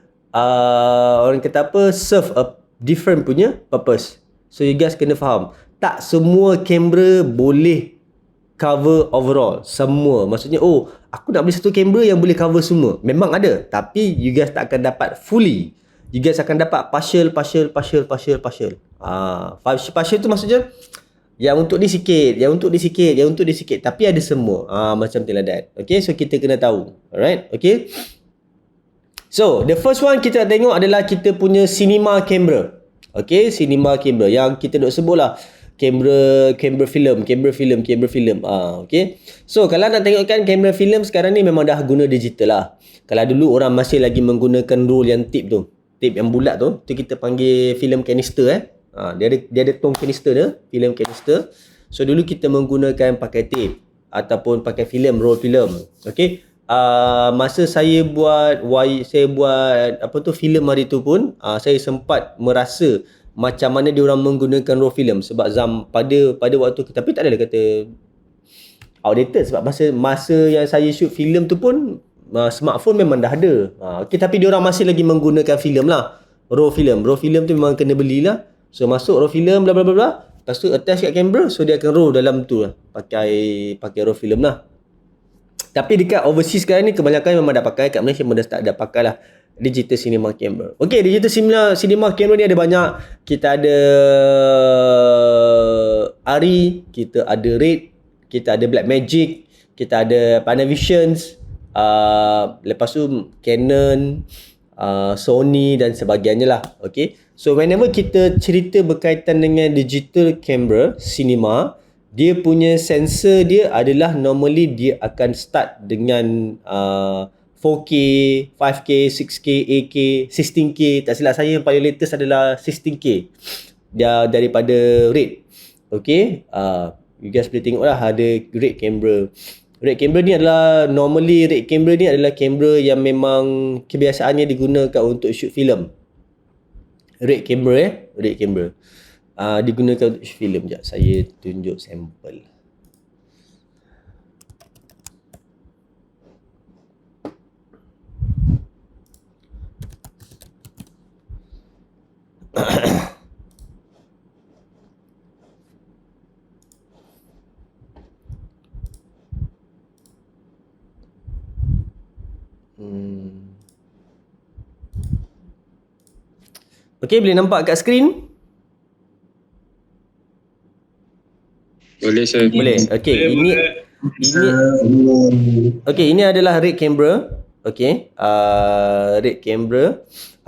orang kata apa, serve a different punya purpose. So you guys kena faham, tak semua kamera boleh cover overall semua. Maksudnya, oh, aku nak beli satu kamera yang boleh cover semua. Memang ada, tapi you guys tak akan dapat fully. You guys akan dapat partial. Partial tu maksudnya yang untuk ni sikit, yang untuk ni sikit, tapi ada semua. Macam like that. Okay, so kita kena tahu. Alright, okay. So, the first one kita nak tengok adalah kita punya cinema camera. Okay, cinema camera. Yang kita nak sebut lah kamera film. Okay. So, kalau nak tengokkan kamera film sekarang ni memang dah guna digital lah. Kalau dulu orang masih lagi menggunakan roll yang tip tu. Tip yang bulat tu kita panggil film canister dia ada tong canister dia, film canister. So, dulu kita menggunakan pakai tip ataupun pakai film, roll film. Okay. Masa saya buat filem hari tu pun saya sempat merasa macam mana dia orang menggunakan raw film sebab pada waktu tu, tapi tak adalah kata outdated sebab masa yang saya shoot filem tu pun smartphone memang dah ada. Okay, tapi dia orang masih lagi menggunakan filem lah, raw film tu memang kena belilah. So masuk raw film bla bla bla, lepas tu attach kat kamera, so dia akan raw dalam tu lah, pakai raw film lah. Tapi dekat overseas sekarang ni kebanyakan memang dah pakai, kat Malaysia memang dah start dah pakai lah digital cinema camera. Okay, digital cinema camera ni ada banyak. Kita ada ARRI, kita ada RED, kita ada Blackmagic, kita ada Panavisions, lepas tu Canon, Sony dan sebagainya lah. Okay, so whenever kita cerita berkaitan dengan digital camera cinema, dia punya sensor dia adalah normally dia akan start dengan 4K, 5K, 6K, 8K, 16K. Tak silap saya yang paling latest adalah 16K dia daripada RED. Okay, you guys boleh tengok lah ada RED camera. RED camera ni adalah normally RED camera ni adalah kamera yang memang kebiasaannya digunakan untuk shoot filem. RED camera RED camera. Digunakan untuk filem. Sekejap saya tunjuk sampel. Okay, boleh nampak kat skrin? Boleh sir. Boleh. Okay, ini adalah RED camera. Okay, red camera.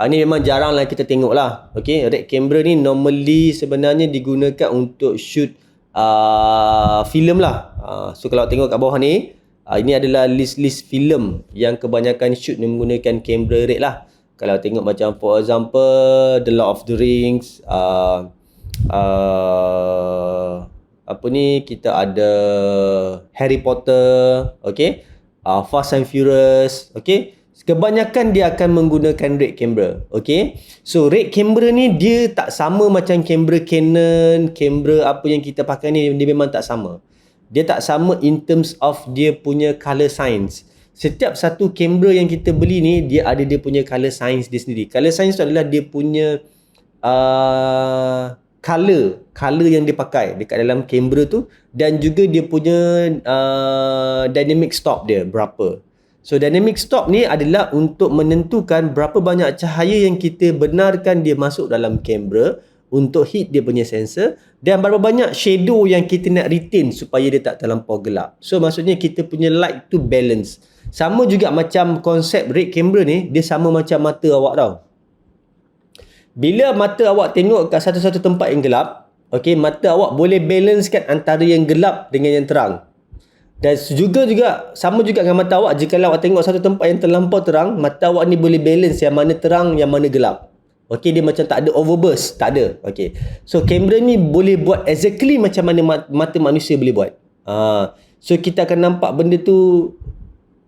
Ni memang jarang lah kita tengok lah. Okay, red camera ni normally sebenarnya digunakan untuk shoot filem lah. So kalau tengok kat bawah ni, ini adalah list-list filem yang kebanyakan shoot menggunakan kamera red lah. Kalau tengok macam for example The Lord of the Rings, apa ni, kita ada Harry Potter, okay, Fast and Furious, okay. Kebanyakan dia akan menggunakan red camera, okay. So red camera ni dia tak sama macam kamera Canon, kamera apa yang kita pakai ni, dia memang tak sama. Dia tak sama in terms of dia punya color science. Setiap satu kamera yang kita beli ni, dia ada dia punya color science dia sendiri. Color science tu adalah dia punya color yang dia pakai dekat dalam kamera tu, dan juga dia punya dynamic stop dia berapa. So dynamic stop ni adalah untuk menentukan berapa banyak cahaya yang kita benarkan dia masuk dalam kamera untuk hit dia punya sensor, dan berapa banyak shadow yang kita nak retain supaya dia tak terlampau gelap. So maksudnya kita punya light tu balance. Sama juga macam konsep red camera ni, dia sama macam mata awak tau. Bila mata awak tengok kat satu-satu tempat yang gelap, okay, mata awak boleh balancekan antara yang gelap dengan yang terang. Dan sama juga dengan mata awak, jika awak tengok satu tempat yang terlampau terang, mata awak ni boleh balance yang mana terang, yang mana gelap. Okay, dia macam tak ada overburst, tak ada. Okay, so kamera ni boleh buat exactly macam mana mata manusia boleh buat. So kita akan nampak benda tu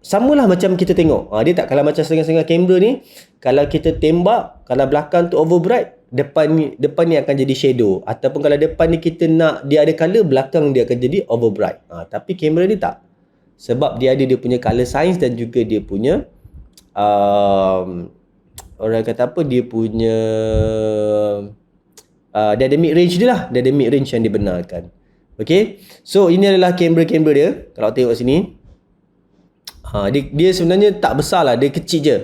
samalah macam kita tengok. Dia tak, kalau macam setengah-setengah kamera ni, kalau kita tembak, kalau belakang tu overbright, depan ni akan jadi shadow. Ataupun kalau depan ni kita nak dia ada color, belakang dia akan jadi overbright. Tapi kamera ni tak. Sebab dia ada dia punya color science dan juga dia punya orang kata apa, dia punya dynamic range dia lah. Dynamic range yang dibenarkan. Okay, so ini adalah kamera-kamera dia. Kalau tengok sini, dia sebenarnya tak besar lah, dia kecil je.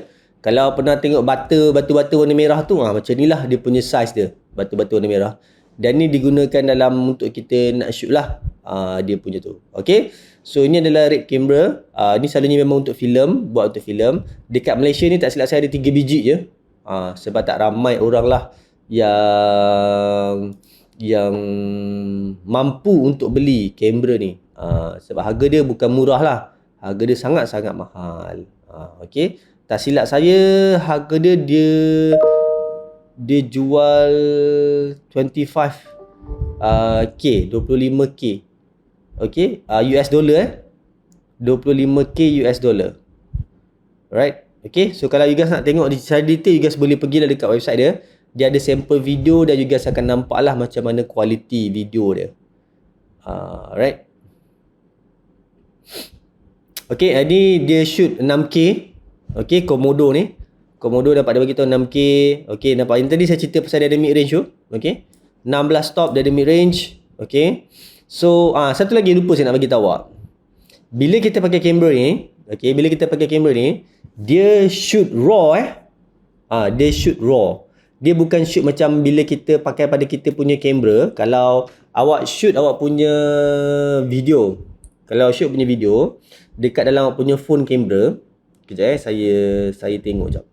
Kalau pernah tengok batu-batu warna merah tu, macam ni lah dia punya size dia, batu-batu warna merah. Dan ni digunakan dalam untuk kita nak shoot lah, dia punya tu. Okay, so ini adalah red camera. Ni selalunya memang untuk filem, buat untuk filem. Dekat Malaysia ni tak silap saya ada 3 biji je. Sebab tak ramai orang lah yang mampu untuk beli kamera ni. Sebab harga dia bukan murah lah. Harga dia sangat-sangat mahal. Okay, tak silap saya harga dia jual 25k, 25k. Okay, US dollar 25k US dollar. Alright. Okay, so kalau you guys nak tengok secara detail, you guys boleh pergi lah dekat website dia. Dia ada sampel video dan you guys akan nampak lah macam mana kualiti video dia. Alright. Okay, ni dia shoot 6K. Okay, Komodo ni. Komodo dapat dia bagi tahu 6K. Okay, nampak yang tadi saya cerita pasal dynamic range tu. Okay, 16 stop dynamic range. Okay, so satu lagi lupa saya nak bagi tahu awak. Bila kita pakai kamera ni, okay, bila kita pakai kamera ni, dia shoot raw dia shoot raw. Dia bukan shoot macam bila kita pakai pada kita punya kamera. Kalau awak shoot awak punya video, kalau shoot punya video dekat dalam awak punya phone kamera, kejap saya tengok jap.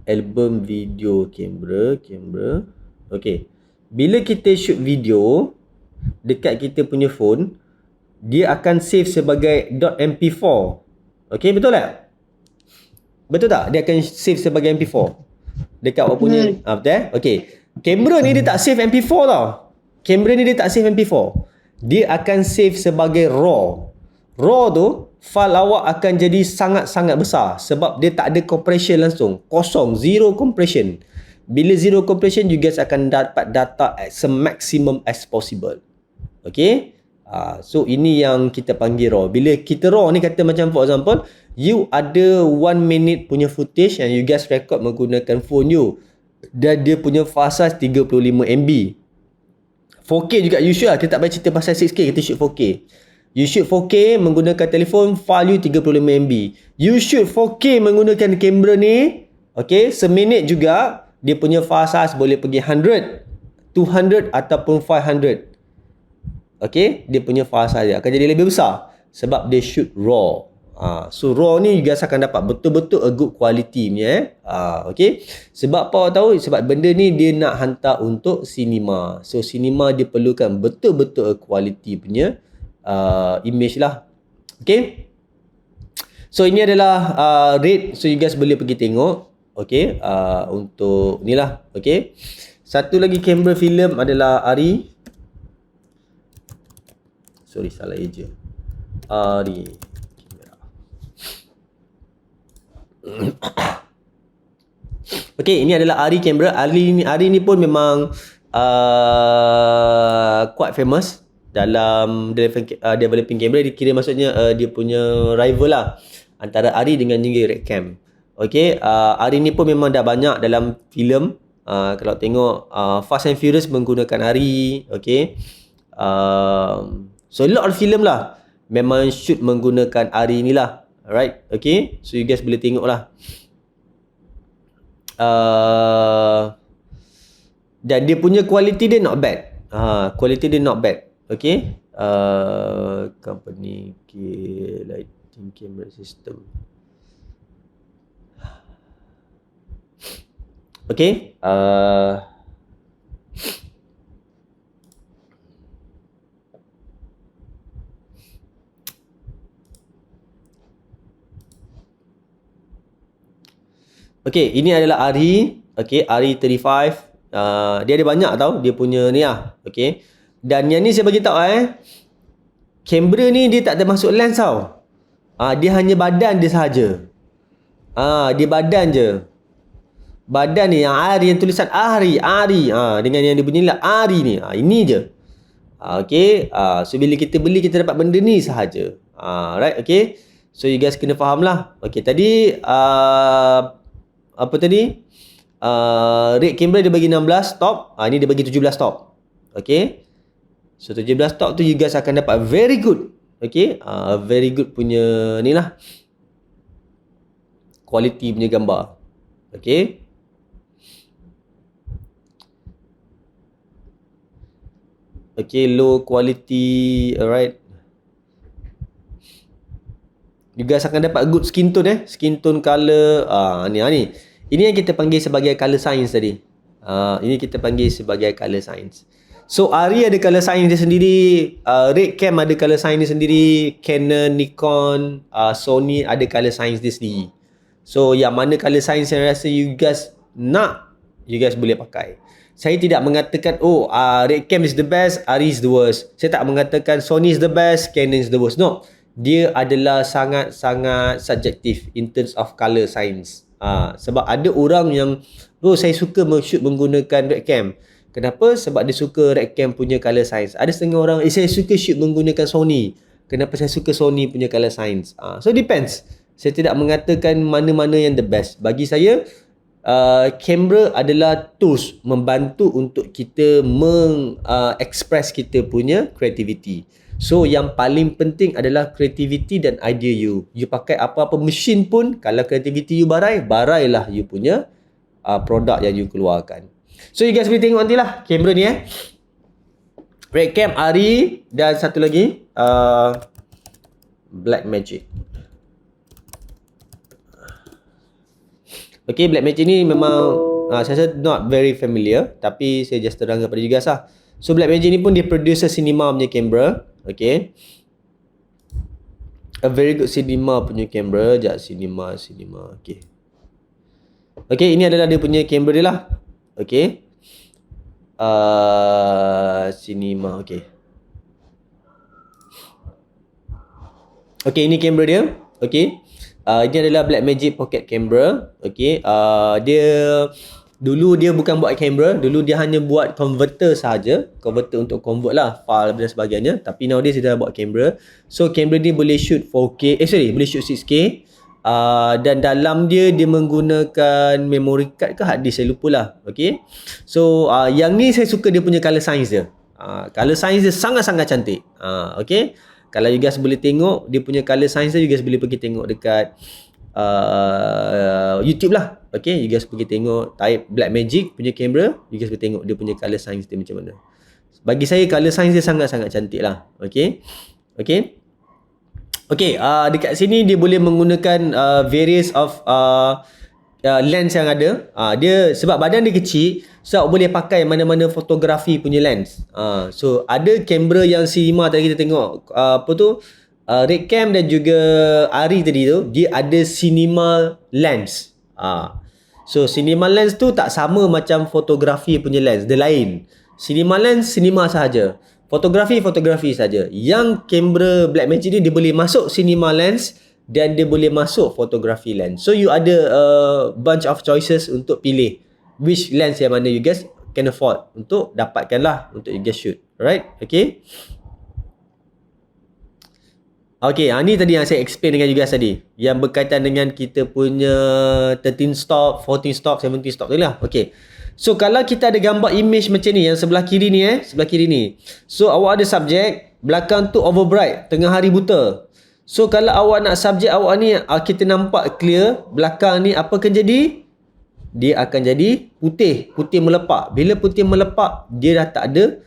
Album video kamera. Okay, bila kita shoot video dekat kita punya phone, dia akan save sebagai .mp4. Okay, betul tak? Betul tak? Dia akan save sebagai mp4 dekat awak punya. Betul Okay, kamera ni dia tak save mp4 tau. Kamera ni dia tak save mp4. Dia akan save sebagai raw. Raw tu, file awak akan jadi sangat-sangat besar sebab dia tak ada compression langsung. Kosong, zero compression. Bila zero compression, you guys akan dapat data as maximum as possible. Okay, so ini yang kita panggil raw. Bila kita raw ni, kata macam for example, you ada 1 minute punya footage yang you guys record menggunakan phone you, dan dia punya file size 35 MB. 4K juga you shoot lah. Kita tak payah cerita pasal 6K, kita shoot 4K. You shoot 4K menggunakan telefon, file you 35 MB. You shoot 4K menggunakan kamera ni, okay, seminit juga, dia punya file size boleh pergi 100, 200 ataupun 500. Okay, dia punya file size dia akan jadi lebih besar sebab dia shoot raw. So RAW ni you guys akan dapat betul-betul a good quality punya okay. Sebab apa awak tahu? Sebab benda ni dia nak hantar untuk cinema. So cinema dia perlukan betul-betul a quality punya image lah. Okay. So ini adalah rate, so you guys boleh pergi tengok. Okay, untuk ni lah. Okay. Satu lagi kamera filem adalah ARRI. Sorry, salah eja. ARRI kamera. Okay, ini adalah ARRI kamera. ARRI ni pun memang quite famous dalam developing kamera. Dia kira maksudnya dia punya rival lah antara ARRI dengan juga RedCam. Okay, ARRI ni pun memang dah banyak dalam filem. Kalau tengok Fast and Furious menggunakan ARRI. Okay, so a lot of filem lah memang shoot menggunakan ARRI ni lah. Alright, okay, so you guys boleh tengok lah. Dan dia punya quality dia not bad. Quality dia not bad. Okay, company lighting camera system. Okay, okay, ini adalah ARRI. Okay, ARRI 35. Dia ada banyak tau dia punya ni lah. Okay, dan yang ni saya bagi tahu kamera ni dia tak termasuk lens tau. Dia hanya badan dia sahaja. Dia badan je. Badan ni yang ARRI, yang tulisan ARRI dengan yang dia bunyi lah ARRI ni. Ini je. Okay, so bila kita beli kita dapat benda ni sahaja. Right, okay. So you guys kena faham lah. Okay, tadi apa tadi? Rate kamera dia bagi 16 top. Ni dia bagi 17 top. Okay. So 17 top tu you guys akan dapat very good. Okay, very good punya ni lah, quality punya gambar. Okay. Okay, low quality. Alright, you guys akan dapat good skin tone skin tone color. Ni ini yang kita panggil sebagai color science tadi. Ini kita panggil sebagai color science. So ARRI ada color science dia sendiri, RedCam ada color science dia sendiri, Canon, Nikon, Sony ada color science dia sendiri. So yang mana color science yang rasa you guys nak, you guys boleh pakai. Saya tidak mengatakan RedCam is the best, ARRI is the worst. Saya tak mengatakan Sony is the best, Canon is the worst. No, dia adalah sangat-sangat subjektif in terms of color science. Sebab ada orang yang saya suka shoot menggunakan RedCam. Kenapa? Sebab dia suka RedCam punya color science. Ada setengah orang saya suka shoot menggunakan Sony. Kenapa saya suka Sony punya color science? So depends. Saya tidak mengatakan mana-mana yang the best. Bagi saya kamera adalah tools membantu untuk kita express kita punya creativity. So yang paling penting adalah creativity dan idea you. You pakai apa-apa mesin pun, kalau creativity you barailah you punya produk yang you keluarkan. So you guys boleh tengok nantilah kamera ni RedCam, ARRI, dan satu lagi Blackmagic. Okay, Blackmagic ni memang saya rasa not very familiar, tapi saya just terangkan pada you guys lah. So Blackmagic ni pun dia producer cinema punya kamera. Okay, a very good cinema punya kamera. Cinema. Okay. Okay, ini adalah dia punya kamera dia lah. Okay, cinema. Okay. Okay, ini kamera dia. Okay, ini adalah Blackmagic Pocket Camera. Okay, dulu dia bukan buat kamera, dulu dia hanya buat converter sahaja, converter untuk convert lah file dan sebagainya. Tapi nowadays dia dah buat kamera. So kamera ni boleh shoot 4K, boleh shoot 6K. Dan dalam dia menggunakan memory card ke hard disk, saya lupa lah. Okay, so yang ni saya suka dia punya color science dia. Color science dia sangat-sangat cantik. Okay, kalau you guys boleh tengok dia punya color science dia, you guys boleh pergi tengok dekat YouTube lah. Okay, you guys pergi tengok, type Blackmagic punya kamera, you guys boleh tengok dia punya color science dia macam mana. Bagi saya color science dia sangat-sangat cantik lah. Okay, okay. Okay, dekat sini dia boleh menggunakan various of lens yang ada. Dia sebab badan dia kecil, so awak boleh pakai mana-mana fotografi punya lens. So ada kamera yang cinema tadi kita tengok, Red Cam dan juga Ari tadi tu, dia ada cinema lens. So cinema lens tu tak sama macam fotografi punya lens, dia lain. Cinema lens cinema sahaja. Fotografi saja. Yang kamera Blackmagic ni dia boleh masuk cinema lens dan dia boleh masuk fotografi lens. So you ada bunch of choices untuk pilih which lens yang mana you guys can afford untuk dapatkan lah untuk you guys shoot. Alright? Okay. Okay, ni tadi yang saya explain dengan you guys tadi. Yang berkaitan dengan kita punya 13 stop, 14 stop, 17 stop tu lah. Okay. So kalau kita ada gambar image macam ni, yang sebelah kiri ni sebelah kiri ni. So awak ada subjek, belakang tu overbright, tengah hari buta. So kalau awak nak subjek awak ni kita nampak clear, belakang ni apa akan jadi? Dia akan jadi putih melepak. Bila putih melepak, dia dah tak ada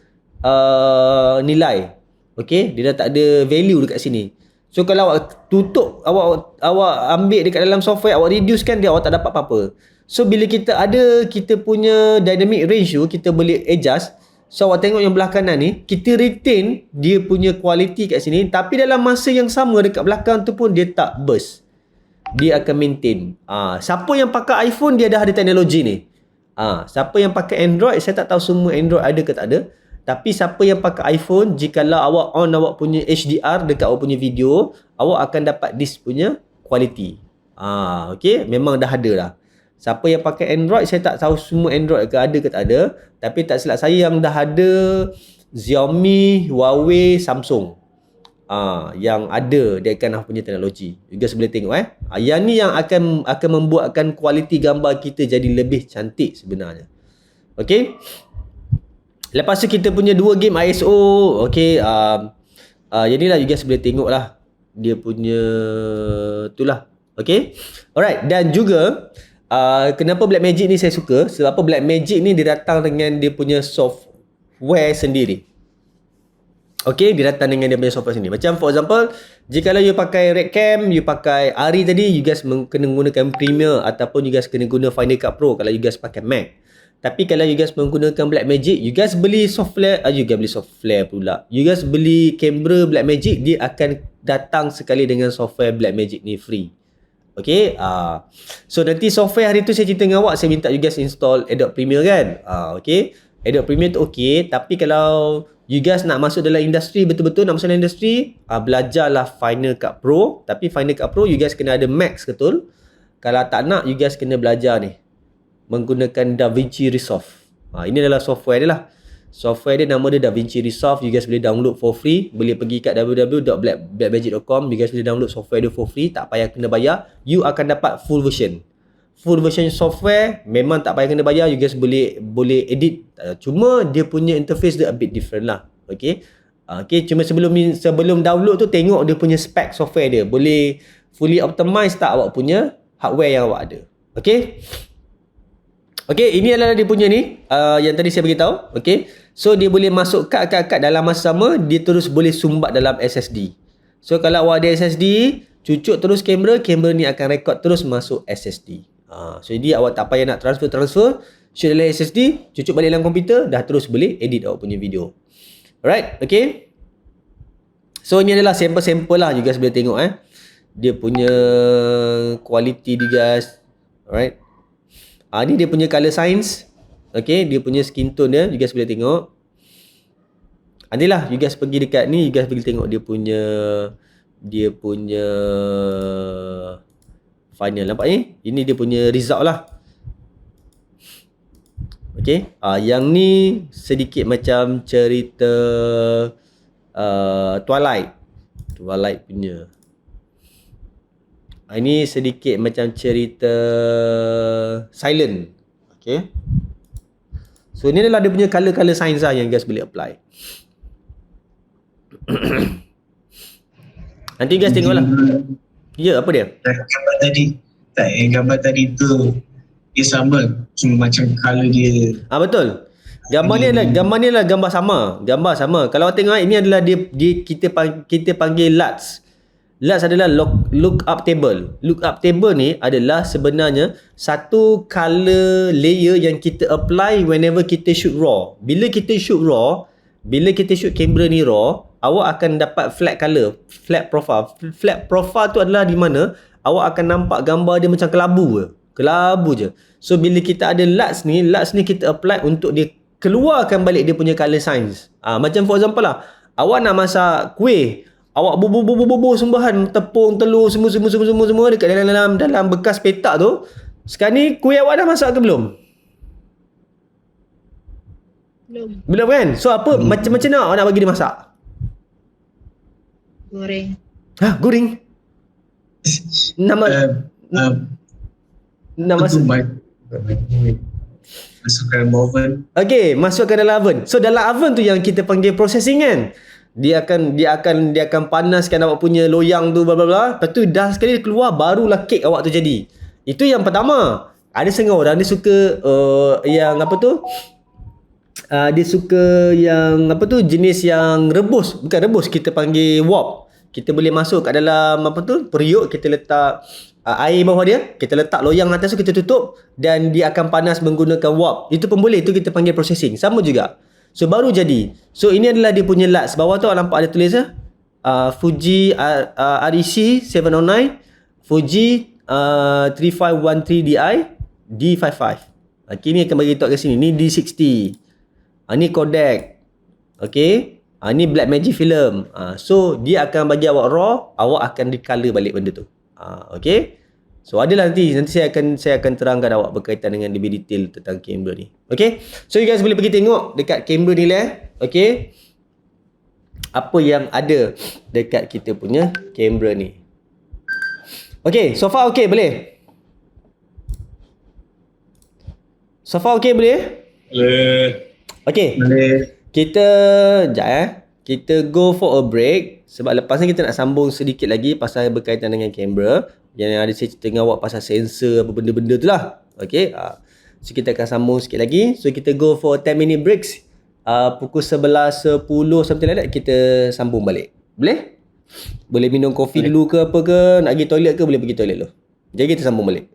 nilai. Okay, dia dah tak ada value dekat sini. So kalau awak tutup, awak ambil dekat dalam software, awak reducekan dia, awak tak dapat apa-apa. So bila kita ada kita punya dynamic range tu, kita boleh adjust. So awak tengok yang belah kanan ni, kita retain dia punya quality kat sini, tapi dalam masa yang sama dekat belakang tu pun dia tak burst. Dia akan maintain. Siapa yang pakai iPhone dia dah ada teknologi ni. Siapa yang pakai Android, saya tak tahu semua Android ada ke tak ada. Tapi siapa yang pakai iPhone, jikalau awak on awak punya HDR dekat awak punya video, awak akan dapat this punya quality. Okay, memang dah ada lah. Siapa yang pakai Android, saya tak tahu semua Android ke ada ke tak ada. Tapi tak silap saya yang dah ada Xiaomi, Huawei, Samsung. Yang ada dia akan punya teknologi. You guys boleh tengok Yang ni yang akan membuatkan kualiti gambar kita jadi lebih cantik sebenarnya. Okay. Lepas tu kita punya 2 game ISO. Okay. Yang ni lah you guys boleh tengok lah. Dia punya itulah. Okay. Alright. Dan juga kenapa Blackmagic ni saya suka? Sebab apa Blackmagic ni dia datang dengan dia punya software sendiri. Okay, dia datang dengan dia punya software sendiri. Macam for example, jika you pakai Red Cam, you pakai Ari tadi, you guys kena gunakan Premiere ataupun you guys kena guna Final Cut Pro kalau you guys pakai Mac. Tapi kalau you guys menggunakan Blackmagic, you guys beli software, pula. You guys beli kamera Blackmagic, dia akan datang sekali dengan software Blackmagic ni free. Okay, so nanti software hari tu saya cerita dengan awak, saya minta you guys install Adobe Premiere kan. Okay, Adobe Premiere tu okay, tapi kalau you guys nak masuk dalam industri, betul-betul nak masuk dalam industri, belajarlah Final Cut Pro. Tapi Final Cut Pro you guys kena ada Max betul. Kalau tak nak, you guys kena belajar ni menggunakan DaVinci Resolve. Ini adalah software dia lah. Software dia nama dia DaVinci Resolve. You guys boleh download for free. Boleh pergi kat www.blackmagic.com. You guys boleh download software dia for free. Tak payah kena bayar. You akan dapat full version. Full version software memang tak payah kena bayar. You guys boleh edit. Cuma dia punya interface dia a bit different lah. Okay. Okay, cuma sebelum download tu tengok dia punya spec software dia. Boleh fully optimize tak awak punya hardware yang awak ada. Okay. Okay, ini adalah dia punya ni yang tadi saya beritahu. Okay, so dia boleh masuk kad dalam masa sama. Dia terus boleh sumbat dalam SSD. So kalau awak ada SSD, cucuk terus kamera ni akan record terus masuk SSD. So jadi awak tak payah nak transfer, shoot dalam SSD, cucuk balik dalam komputer, dah terus boleh edit awak punya video. Alright, okay. So ini adalah sampel-sampel lah, you guys boleh tengok dia punya quality dia guys. Alright. Ni dia punya color science. Okay, dia punya skin tone dia, you guys boleh tengok. Nantilah you guys pergi dekat ni, you guys boleh tengok dia punya final. Nampak ni? Ini dia punya result lah. Okay, yang ni sedikit macam cerita Twilight punya. Ini sedikit macam cerita Silent. Okay. So ni adalah dia punya color science lah yang guys boleh apply. Nanti guys tengoklah. Ya, apa dia? Gambar tadi tu dia sama, cuma macam color dia. Betul. Gambar ni adalah gambar sama. Kalau awak tengok ini adalah dia kita panggil LUTs. LUTs adalah lookup table. Lookup table ni adalah sebenarnya satu color layer yang kita apply whenever kita shoot raw. Bila kita shoot kamera ni raw, awak akan dapat flat color, flat profile. Flat profile tu adalah di mana awak akan nampak gambar dia macam kelabu je. So bila kita ada LUTs ni kita apply untuk dia keluarkan balik dia punya color science. Macam for example lah, awak nak masak kuih, awak bubur sembahan, tepung, telur, semua dekat dalam bekas petak tu. Sekarang ni kuih awak dah masak ke belum? Belum kan? So apa macam mana awak nak bagi dia masak? Goreng. Goreng. Nama tu masukkan dalam oven. Okey, masukkan dalam oven. So dalam oven tu yang kita panggil processing kan. Dia akan panaskan awak punya loyang tu bla bla bla. Lepas tu dah sekali keluar barulah kek awak tu jadi. Itu yang pertama. Ada setengah orang dia suka yang apa tu? Dia suka yang apa tu, jenis yang rebus. Bukan rebus, kita panggil wok. Kita boleh masuk kat dalam apa tu, periuk, kita letak air bawah dia, kita letak loyang atas tu, kita tutup dan dia akan panas menggunakan wok. Itu pun boleh, itu kita panggil processing. Sama juga. So baru jadi. So ini adalah dia punya LUTs. Bawah tu awak nampak ada tulis Fuji REC 709, Fuji 3513DI D55. Okay, ni akan bagi tahu kat sini. Ni D60. Ni Kodak. Okay. Ni Blackmagic film. So dia akan bagi awak raw, awak akan recolor balik benda tu. Okay. So adalah nanti saya akan terangkan awak berkaitan dengan lebih detail tentang kamera ni. Okay. So you guys boleh pergi tengok dekat kamera ni lah. Okay. Apa yang ada dekat kita punya kamera ni. Okay. So far okay boleh? So far okay boleh? Boleh. Okay. Boleh. Kita kita go for a break. Sebab lepas ni kita nak sambung sedikit lagi pasal berkaitan dengan kamera. Yang ada saya cerita dengan awak pasal sensor apa benda-benda tu lah. Okay. So kita akan sambung sikit lagi. So kita go for 10 minute breaks. Pukul 11.10 something like that, kita sambung balik. Boleh? Boleh minum kopi dulu ke apa ke, nak pergi toilet ke, boleh pergi toilet dulu. Jadi kita sambung balik.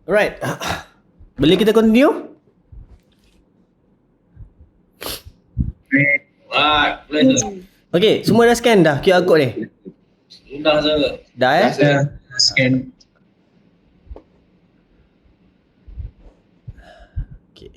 Alright. Boleh kita continue? Okay, semua dah scan dah QR code ni? Dah saya. Dah Scan. Okay.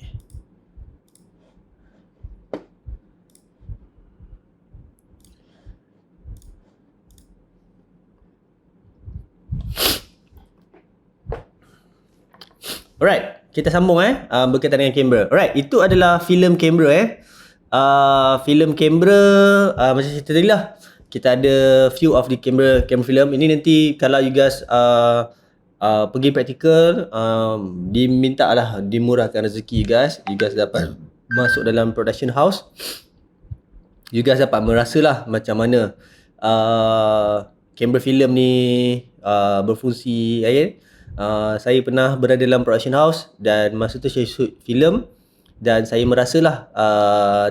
Alright, kita sambung berkaitan dengan kamera. Alright, itu adalah filem kamera filem kamera macam cerita tadi lah. Kita ada few of the camera film. Ini nanti kalau you guys pergi praktikal, diminta lah dimurahkan rezeki you guys dapat masuk dalam production house. You guys dapat merasalah macam mana kamera filem ni berfungsi. Saya pernah berada dalam production house dan masa tu saya shoot filem dan saya merasalah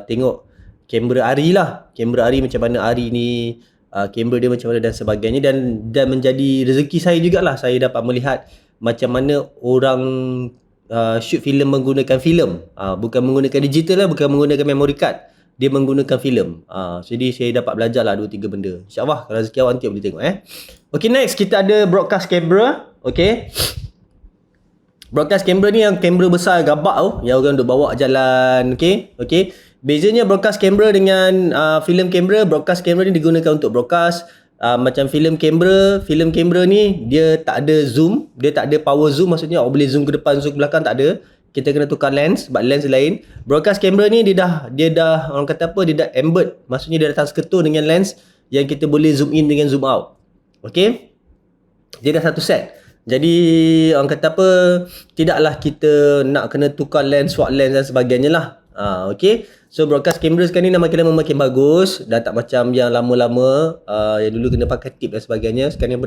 tengok kamera Ari lah. Kamera Ari macam mana Ari ni, kamera dia macam mana dan sebagainya, dan menjadi rezeki saya jugalah. Saya dapat melihat macam mana orang shoot filem menggunakan filem. Bukan menggunakan digital lah, bukan menggunakan memory card. Dia menggunakan filem. Jadi saya dapat belajar lah 2-3 benda. InsyaAllah kalau rezeki awak nanti boleh tengok Okay, next kita ada broadcast camera. Okay, broadcast camera ni yang kamera besar gabak tu yang orang duk bawa jalan. Okay. Bezanya broadcast camera dengan film kamera. Broadcast camera ni digunakan untuk broadcast. Macam film kamera ni dia tak ada zoom, dia tak ada power zoom, maksudnya awak boleh zoom ke depan, zoom ke belakang, tak ada. Kita kena tukar lens sebab lens lain. Broadcast camera ni dia dah orang kata apa, dia dah embed, maksudnya dia datang seketul dengan lens yang kita boleh zoom in dengan zoom out. Okay, dia dah satu set. Jadi orang kata apa, tidaklah kita nak kena tukar lens, swap lens dan sebagainya lah. Okay, so broadcast camera sekarang ni makin lama makin bagus. Dah tak macam yang lama-lama yang dulu kena pakai tip dan sebagainya. Sekarang ni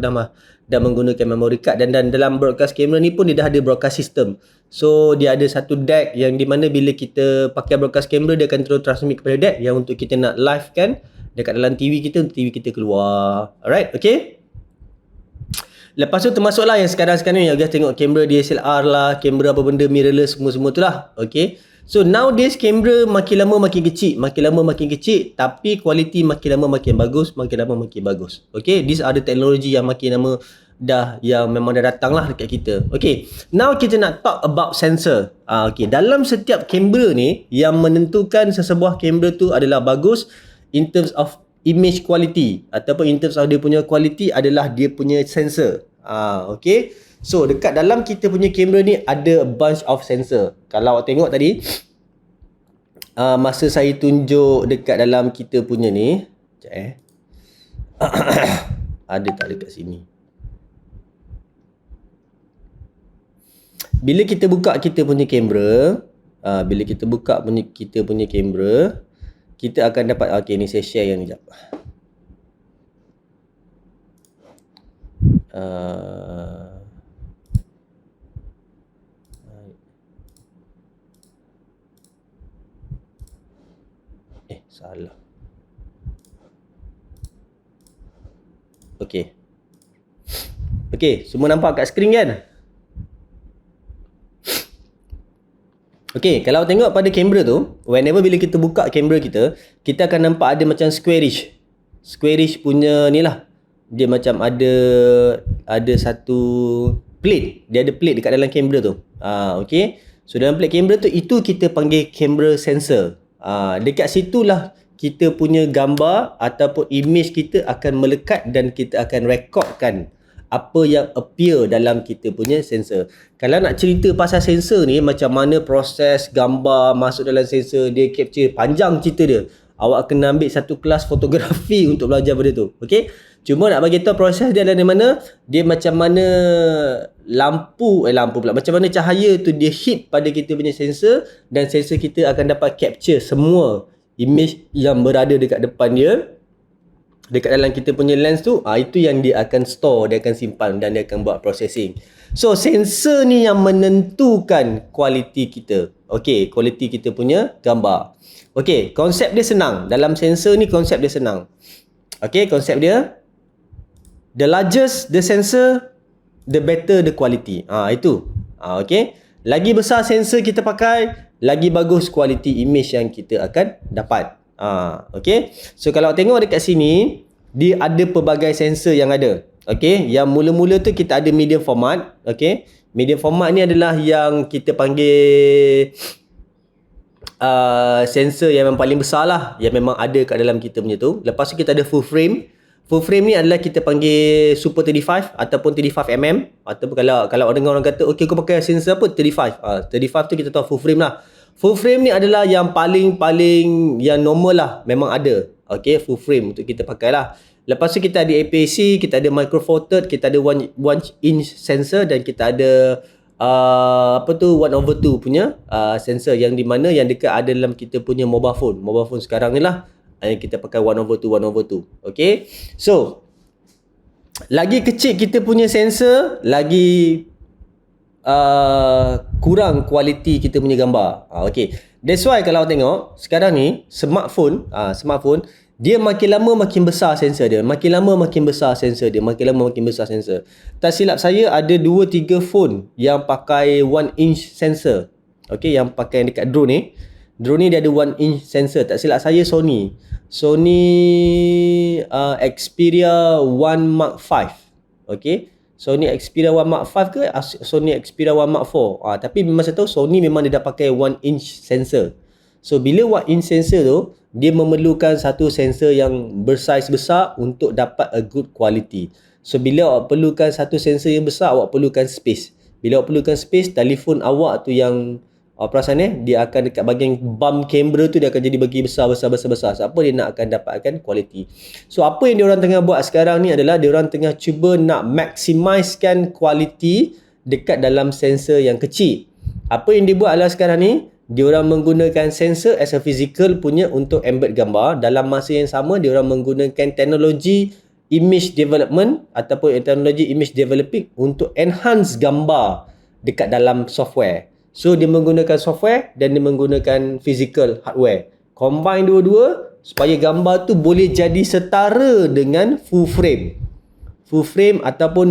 dah menggunakan memory card. Dan dalam broadcast camera ni pun dia dah ada broadcast system. So dia ada satu deck yang di mana bila kita pakai broadcast camera, dia akan terus transmit kepada deck yang untuk kita nak live kan dekat dalam TV kita keluar. Alright, okay. Lepas tu termasuklah yang sekarang ni yang guys tengok kamera DSLR lah, kamera apa benda mirrorless semua tu lah. Okay, so nowadays kamera makin lama makin kecil, tapi kualiti makin lama makin bagus. Okay, these are the teknologi yang makin lama yang memang dah datang lah dekat kita. Okay, now kita nak talk about sensor. Okay, dalam setiap kamera ni yang menentukan sesebuah kamera tu adalah bagus in terms of image quality ataupun in terms of dia punya quality adalah dia punya sensor. Okay, so dekat dalam kita punya kamera ni ada a bunch of sensor. Kalau awak tengok tadi masa saya tunjuk dekat dalam kita punya ni, ada tak dekat sini? Bila kita buka kita punya kamera, kita akan dapat, okay ni saya share yang ni sekejap. Salah. Okay, semua nampak kat skrin kan? Okay, kalau tengok pada kamera tu, whenever bila kita buka kamera kita akan nampak ada macam squarish punya ni lah. Dia macam ada satu plate. Dia ada plate dekat dalam kamera tu. Okay, so dalam plate kamera tu, itu kita panggil kamera sensor. Dekat situlah kita punya gambar ataupun image kita akan melekat dan kita akan rekodkan apa yang appear dalam kita punya sensor. Kalau nak cerita pasal sensor ni, macam mana proses gambar masuk dalam sensor, dia capture, panjang cerita dia. Awak kena ambil satu kelas fotografi untuk belajar benda tu. Okay, cuma nak bagi tahu proses dia dari mana, dia macam mana lampu pula, macam mana cahaya tu dia hit pada kita punya sensor, dan sensor kita akan dapat capture semua image yang berada dekat depan dia, dekat dalam kita punya lens tu. Itu yang dia akan store, dia akan simpan dan dia akan buat processing. So sensor ni yang menentukan kualiti kita. Okay, kualiti kita punya gambar. Okay, konsep dia senang. Dalam sensor ni konsep dia senang. Okay, konsep dia, the largest the sensor, the better the quality. Itu. Okay. Lagi besar sensor kita pakai, lagi bagus kualiti image yang kita akan dapat. Okay. So kalau tengok dekat sini, dia ada pelbagai sensor yang ada. Okay. Yang mula-mula tu kita ada medium format. Okay. Medium format ni adalah yang kita panggil sensor yang memang paling besar lah, yang memang ada kat dalam kita punya tu. Lepas tu kita ada full frame. Full frame ni adalah kita panggil Super 35 ataupun 35mm, ataupun kalau orang kata okey kau pakai sensor apa 35. 35 tu kita tahu full frame lah. Full frame ni adalah yang paling yang normal lah, memang ada. Okey, full frame untuk kita pakai lah. Lepas tu kita ada APS-C, kita ada micro four third, kita ada 1 inch sensor, dan kita ada 1/2 punya sensor, yang di mana yang dekat ada dalam kita punya mobile phone sekarang ni lah, yang kita pakai 1/2. Okay. So lagi kecil kita punya sensor, lagi kurang kualiti kita punya gambar. Okay. That's why kalau tengok sekarang ni smartphone dia makin lama makin besar sensor dia, makin lama makin besar sensor dia, makin lama makin besar sensor. Tak silap saya ada 2-3 phone yang pakai 1 inch sensor. Okay, yang pakai dekat drone ni. Drone ni dia ada 1 inch sensor. Tak silap saya Sony Xperia 1 Mark 5. Okay, Sony Xperia 1 Mark 5 ke Sony Xperia 1 Mark 4. Tapi memang saya tahu Sony memang dia dah pakai 1 inch sensor. So bila 1 inch sensor tu, dia memerlukan satu sensor yang bersaiz besar untuk dapat a good quality. So bila awak perlukan satu sensor yang besar, awak perlukan space. Bila awak perlukan space, telefon awak tu yang perasan dia akan dekat bahagian bump kamera tu, dia akan jadi bagi besar. Siapa dia nak akan dapatkan quality. So apa yang diorang tengah buat sekarang ni adalah diorang tengah cuba nak maximizekan quality dekat dalam sensor yang kecil. Apa yang dibuat adalah sekarang ni diorang menggunakan sensor as a physical punya untuk embed gambar. Dalam masa yang sama diorang menggunakan teknologi image development ataupun teknologi image developing untuk enhance gambar dekat dalam software. So dia menggunakan software dan dia menggunakan physical hardware. Combine dua-dua supaya gambar tu boleh jadi setara dengan full frame. Full frame ataupun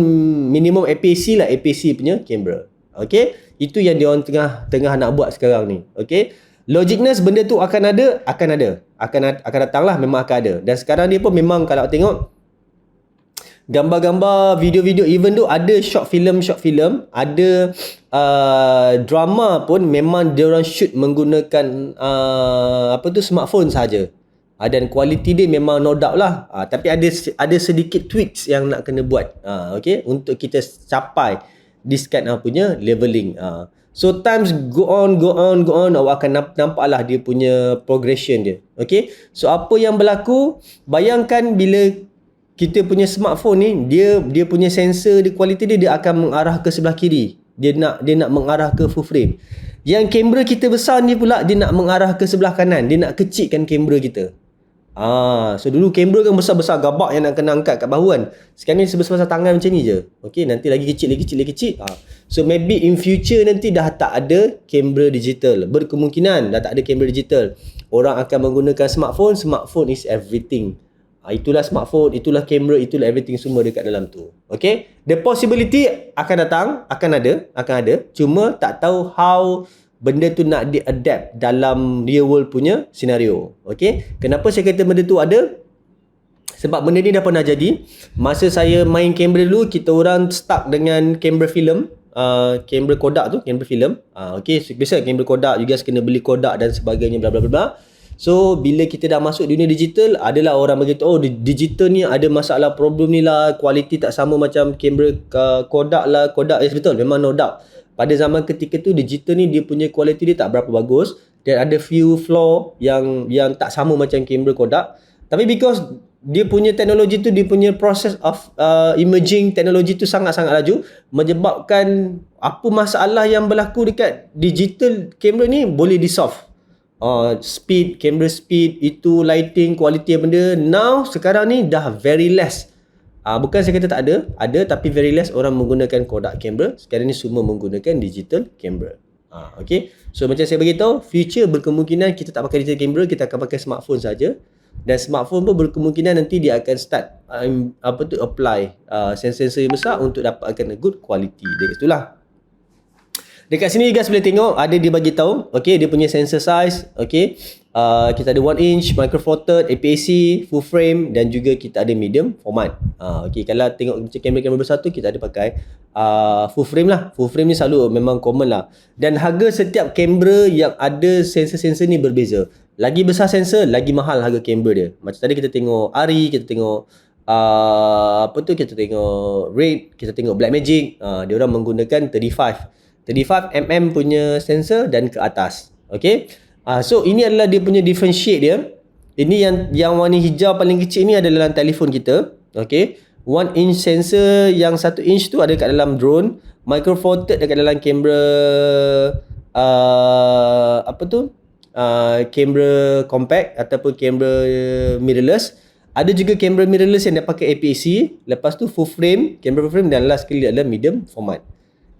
minimum APS-C lah, APS-C punya kamera. Okay, itu yang dia orang tengah nak buat sekarang ni. Okay, logicness benda tu akan datang lah, memang akan ada. Dan sekarang ni pun memang kalau tengok gambar-gambar, video-video, even tu ada short film, ada drama pun memang dia orang shoot menggunakan smartphone saja. Dan kualiti dia memang no doubt lah. Tapi ada sedikit tweaks yang nak kena buat. Okay, untuk kita capai this kind of punya leveling. So times go on, awak akan nampak lah dia punya progression dia. Okay, so apa yang berlaku, bayangkan bila kita punya smartphone ni, dia punya sensor, dia kualiti dia akan mengarah ke sebelah kiri. Dia nak mengarah ke full frame. Yang kamera kita besar ni pula, dia nak mengarah ke sebelah kanan. Dia nak kecilkan kamera kita. So dulu kamera kan besar-besar gabak yang nak kena angkat kat bahu kan. Sekarang ni sebesar-besar tangan macam ni je. Okay, nanti lagi kecil. So maybe in future nanti dah tak ada kamera digital. Berkemungkinan dah tak ada kamera digital. Orang akan menggunakan smartphone. Smartphone is everything. Itulah smartphone, itulah kamera, itulah everything semua dekat dalam tu. Okay, the possibility akan datang, akan ada. Cuma tak tahu how benda tu nak di-adapt dalam real world punya scenario. Okay, kenapa saya kata benda tu ada? Sebab benda ni dah pernah jadi. Masa saya main kamera dulu, kita orang stuck dengan kamera film. Kamera Kodak tu, kamera film. Okay, so, biasa kamera Kodak, you guys kena beli Kodak dan sebagainya, bla bla bla. So bila kita dah masuk dunia digital, adalah orang beritahu, digital ni ada masalah, problem ni lah, kualiti tak sama macam kamera Kodak lah. Kodak, yes betul, memang no doubt. Pada zaman ketika tu digital ni dia punya kualiti dia tak berapa bagus, dan ada few flaw yang tak sama macam kamera Kodak. Tapi because dia punya teknologi tu, dia punya process of imaging teknologi tu sangat-sangat laju, menyebabkan apa masalah yang berlaku dekat digital kamera ni boleh di-solve. Speed, kamera speed, itu lighting, kualiti benda. Now sekarang ni dah very less. Bukan saya kata tak ada, tapi very less orang menggunakan Kodak kamera. Sekarang ni semua menggunakan digital kamera. Okay, so macam saya beritahu, future berkemungkinan kita tak pakai digital kamera, kita akan pakai smartphone saja. Dan smartphone pun berkemungkinan nanti dia akan start apply sensor yang besar untuk dapatkan a good quality. Dia itulah. Dekat sini you guys boleh tengok ada dia bagi tahu, okey, dia punya sensor size, okey. Kita ada 1 inch, micro four third, APS-C, full frame dan juga kita ada medium format. Okey, kalau tengok macam kamera-kamera besar tu kita ada pakai full frame lah. Full frame ni selalu memang common lah. Dan harga setiap kamera yang ada sensor-sensor ni berbeza. Lagi besar sensor, lagi mahal harga kamera dia. Macam tadi kita tengok ARRI, kita tengok kita tengok Red, kita tengok Blackmagic. Dia orang menggunakan 35mm punya sensor dan ke atas. Okey. So ini adalah dia punya differentiate dia. Ini yang warna hijau paling kecil ni ada dalam telefon kita. Okey. 1 inch sensor yang 1 inch tu ada kat dalam drone. Micro four third dekat dalam kamera kamera compact ataupun kamera mirrorless. Ada juga kamera mirrorless yang dia pakai APS-C. Lepas tu full frame, kamera full frame dan last sekali adalah medium format.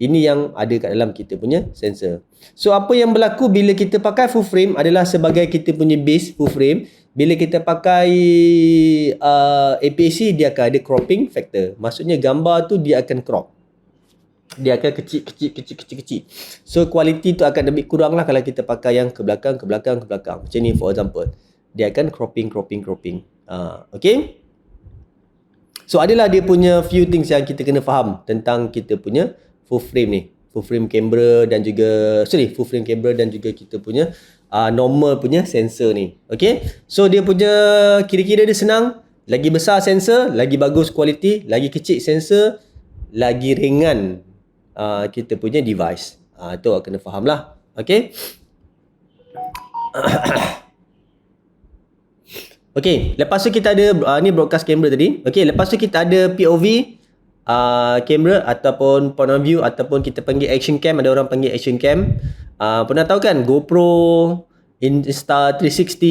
Ini yang ada kat dalam kita punya sensor. So apa yang berlaku bila kita pakai full frame adalah sebagai kita punya base full frame. Bila kita pakai APS-C, dia akan ada cropping factor. Maksudnya gambar tu dia akan crop. Dia akan kecil. So quality tu akan lebih kurang lah kalau kita pakai yang ke belakang. Macam ni for example. Dia akan cropping. Okay. So adalah dia punya few things yang kita kena faham tentang kita punya full frame ni. Full frame kamera dan juga kita punya normal punya sensor ni. Okay. So dia punya kira-kira dia senang. Lagi besar sensor, lagi bagus quality. Lagi kecil sensor, lagi ringan kita punya device. Itu kena faham lah. Okay. Okay, lepas tu kita ada ni broadcast camera tadi. Okay, lepas tu kita ada POV camera ataupun point of view ataupun kita panggil action cam. Ada orang panggil action cam. Pernah tahu kan GoPro, Insta360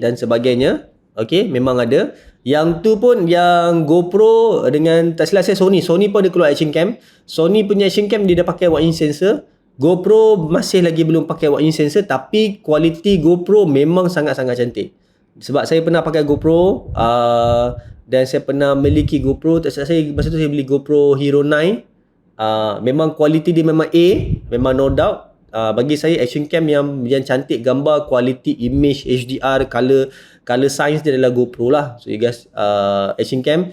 dan sebagainya. Okay, memang ada. Yang tu pun yang GoPro dengan tak silap saya Sony pun ada keluar action cam. Sony punya action cam dia dah pakai 1 inch sensor. GoPro masih lagi belum pakai 1 inch sensor, tapi kualiti GoPro memang sangat-sangat cantik. Sebab saya pernah pakai GoPro dan saya pernah miliki GoPro. Tak silap saya masa tu saya beli GoPro Hero 9. Memang kualiti dia memang A, memang no doubt. Bagi saya action cam yang cantik gambar, quality image, HDR, color size dia adalah GoPro lah. So you guys action cam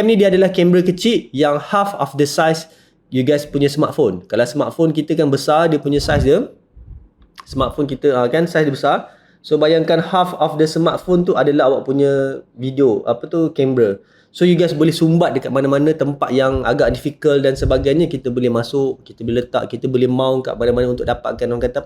ni dia adalah kamera kecil yang half of the size you guys punya smartphone. Kalau smartphone kita kan besar, dia punya size dia. Smartphone kita kan size dia besar. So bayangkan half of the smartphone tu adalah awak punya video kamera. So you guys boleh sumbat dekat mana-mana tempat yang agak difficult dan sebagainya. Kita boleh masuk, kita boleh letak, kita boleh mount kat mana-mana untuk dapatkan orang kata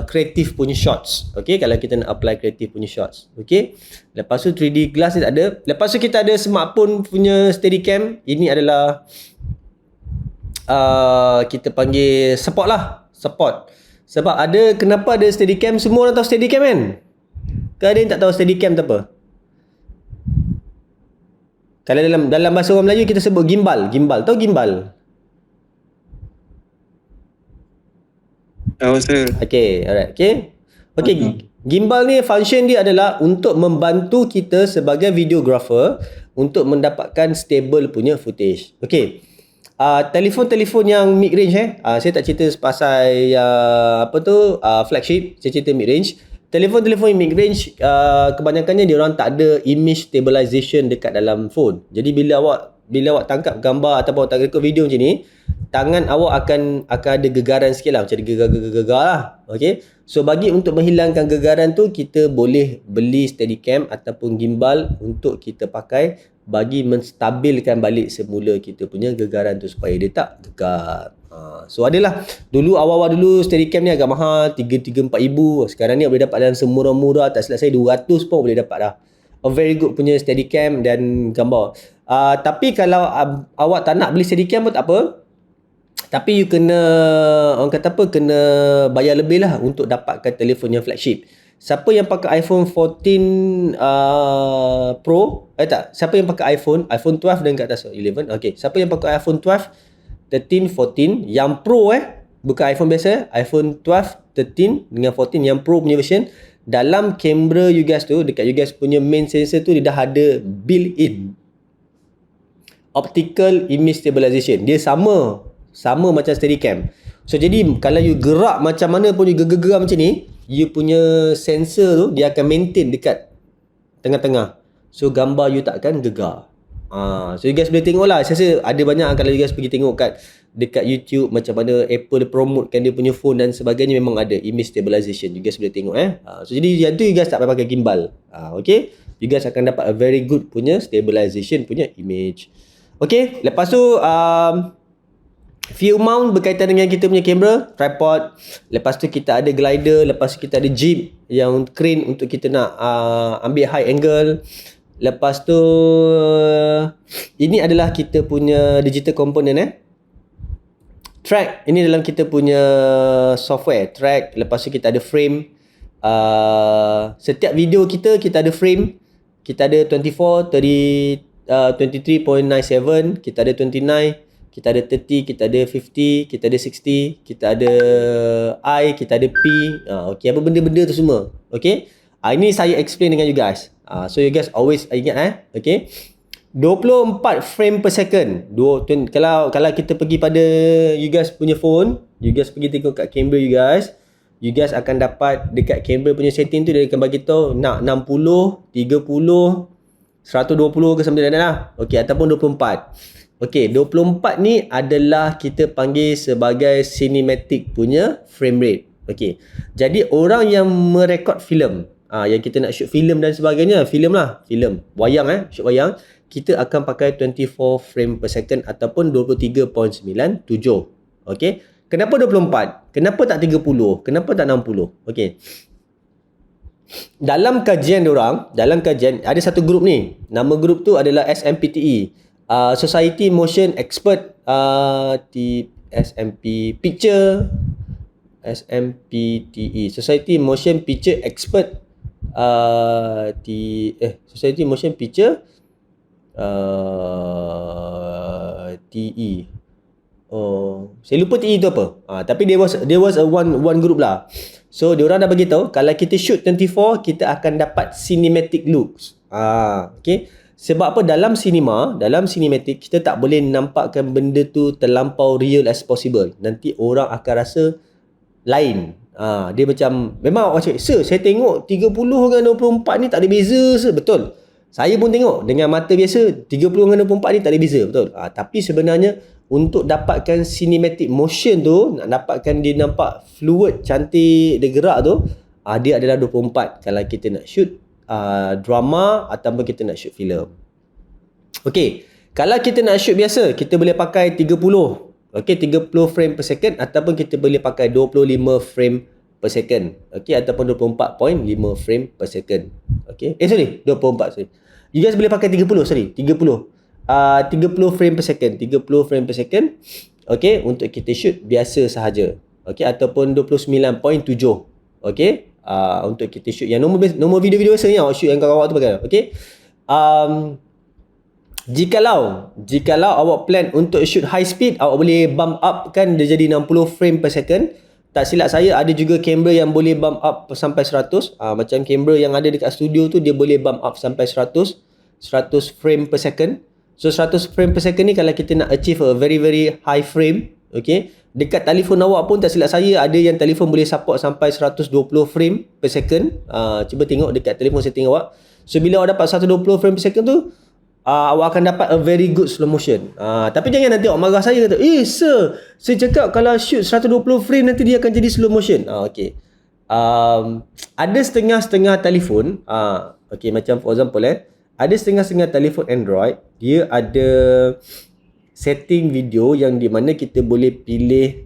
creative punya shots. Okay, kalau kita nak apply creative punya shots. Okay, lepas tu 3D glass ni tak ada. Lepas tu kita ada smartphone punya Steadicam. Ini adalah kita panggil support lah. Sebab kenapa ada Steadicam? Semua orang tahu Steadicam kan? Ke ada yang tak tahu Steadicam tu apa? Kalau dalam bahasa orang Melayu kita sebut gimbal. Tahu gimbal? Tahu sir. Okay, alright. Okay, gimbal ni function dia adalah untuk membantu kita sebagai videographer untuk mendapatkan stable punya footage. Okay. Telefon-telefon yang mid range saya tak cerita pasal flagship, saya cerita mid range. Telefon-telefon mid range kebanyakannya dia orang tak ada image stabilization dekat dalam phone. Jadi bila awak tangkap gambar ataupun awak tangkap video macam ni, tangan awak akan ada gegaran sikit lah, macam gegar lah. Okay. So bagi untuk menghilangkan gegaran tu, kita boleh beli Steadicam ataupun gimbal untuk kita pakai bagi menstabilkan balik semula kita punya gegaran tu supaya dia tak gegar. So adalah dulu awal-awal dulu Steadicam ni agak mahal, 3-4 ribu. Sekarang ni boleh dapat dalam semurah-murah, tak silap saya 200 pun boleh dapat dah. A very good punya Steadicam dan gambar. Tapi kalau awak tak nak beli Steadicam pun tak apa. Tapi you kena kena bayar lebih lah untuk dapatkan telefon yang flagship. Siapa yang pakai iPhone 14 Pro, siapa yang pakai iPhone 12 dan kat atas 11. Okey, siapa yang pakai iPhone 12, 13, 14 yang Pro bukan iPhone biasa, iPhone 12, 13 dengan 14 yang Pro punya version, dalam kamera you guys tu, dekat you guys punya main sensor tu dia dah ada built-in optical image stabilization. Dia sama macam Steadicam. So jadi kalau you gerak macam mana pun you gegar macam ni, you punya sensor tu dia akan maintain dekat tengah-tengah. So gambar you tak akan gegar. So you guys boleh tengok lah. Saya rasa ada banyak kalau you guys pergi tengok dekat YouTube macam mana Apple promotekan dia punya phone dan sebagainya, memang ada image stabilization. You guys boleh tengok So jadi yang tu you guys tak payah pakai gimbal. Okay, you guys akan dapat a very good punya stabilization punya image. Okay, lepas tu view mount berkaitan dengan kita punya kamera, tripod. Lepas tu kita ada glider, lepas tu kita ada jib yang crane untuk kita nak ambil high angle. Lepas tu ini adalah kita punya digital component track. Ini dalam kita punya software track. Lepas tu kita ada frame. Setiap video kita ada frame. Kita ada 24, 30, 23.97, kita ada 29, kita ada 30, kita ada 50, kita ada 60, kita ada I, kita ada P. Okay, apa benda-benda tu semua. Okay, ini saya explain dengan you guys. So you guys always ingat okay, 24 frame per second. Kalau kita pergi pada you guys punya phone, you guys pergi tengok kat kamera you guys akan dapat dekat kamera punya setting tu dia akan bagi tahu nak 60, 30, 120 ke something like that lah. Okay, ataupun 24. Okay, 24 ni adalah kita panggil sebagai cinematic punya frame rate. Okay, jadi orang yang merekod filem, yang kita nak shoot filem dan sebagainya, filem wayang, shoot wayang, kita akan pakai 24 frame per second ataupun 23.97. Okay, kenapa 24? Kenapa tak 30? Kenapa tak 60? Okay, dalam kajian ada satu grup ni, nama grup tu adalah SMPTE, Society Motion Expert, SMPTE, Society Motion Picture Expert, Society Motion Picture TE. Saya lupa TE tu apa. Tapi there was a one group lah. So diorang dah bagi tahu kalau kita shoot 24 kita akan dapat cinematic looks. Okay. Sebab apa, dalam cinematic kita tak boleh nampakkan benda tu terlampau real as possible. Nanti orang akan rasa lain. Dia macam memang macam, sir, saya tengok 30 dengan 24 ni tak ada beza, sir. Betul. Saya pun tengok dengan mata biasa 30 dengan 24 ni tak ada beza, betul. Tapi sebenarnya untuk dapatkan cinematic motion tu, nak dapatkan dia nampak fluid, cantik, dia gerak tu, dia adalah 24 kalau kita nak shoot drama ataupun kita nak shoot filem. Okey, kalau kita nak shoot biasa, kita boleh pakai 30. Okey, 30 frame per second ataupun kita boleh pakai 25 frame per second. Okey, ataupun 24.5 frame per second. Okey. 24, sorry. You guys boleh pakai 30 frame per second. 30 frame per second. Okey, untuk kita shoot biasa sahaja. Okey, ataupun 29.7. Okey. Untuk kita shoot yang normal video-video biasa ni, shoot yang kau tu pakai. Okey. Jikalau awak plan untuk shoot high speed, awak boleh bump up kan dia jadi 60 frame per second. Tak silap saya ada juga kamera yang boleh bump up sampai 100. Macam kamera yang ada dekat studio tu dia boleh bump up sampai 100 frame per second. So 100 frame per second ni kalau kita nak achieve a very very high frame, okay, dekat telefon awak pun tak silap saya ada yang telefon boleh support sampai 120 frame per second. Cuba tengok dekat telefon setting awak. So bila awak dapat 120 frame per second tu, awak akan dapat a very good slow motion. Tapi jangan nanti awak marah saya kata, sir, saya cakap kalau shoot 120 frame nanti dia akan jadi slow motion. Okay. Ada setengah-setengah telefon, okay, macam for example ada setengah-setengah telefon Android, dia ada setting video yang di mana kita boleh pilih,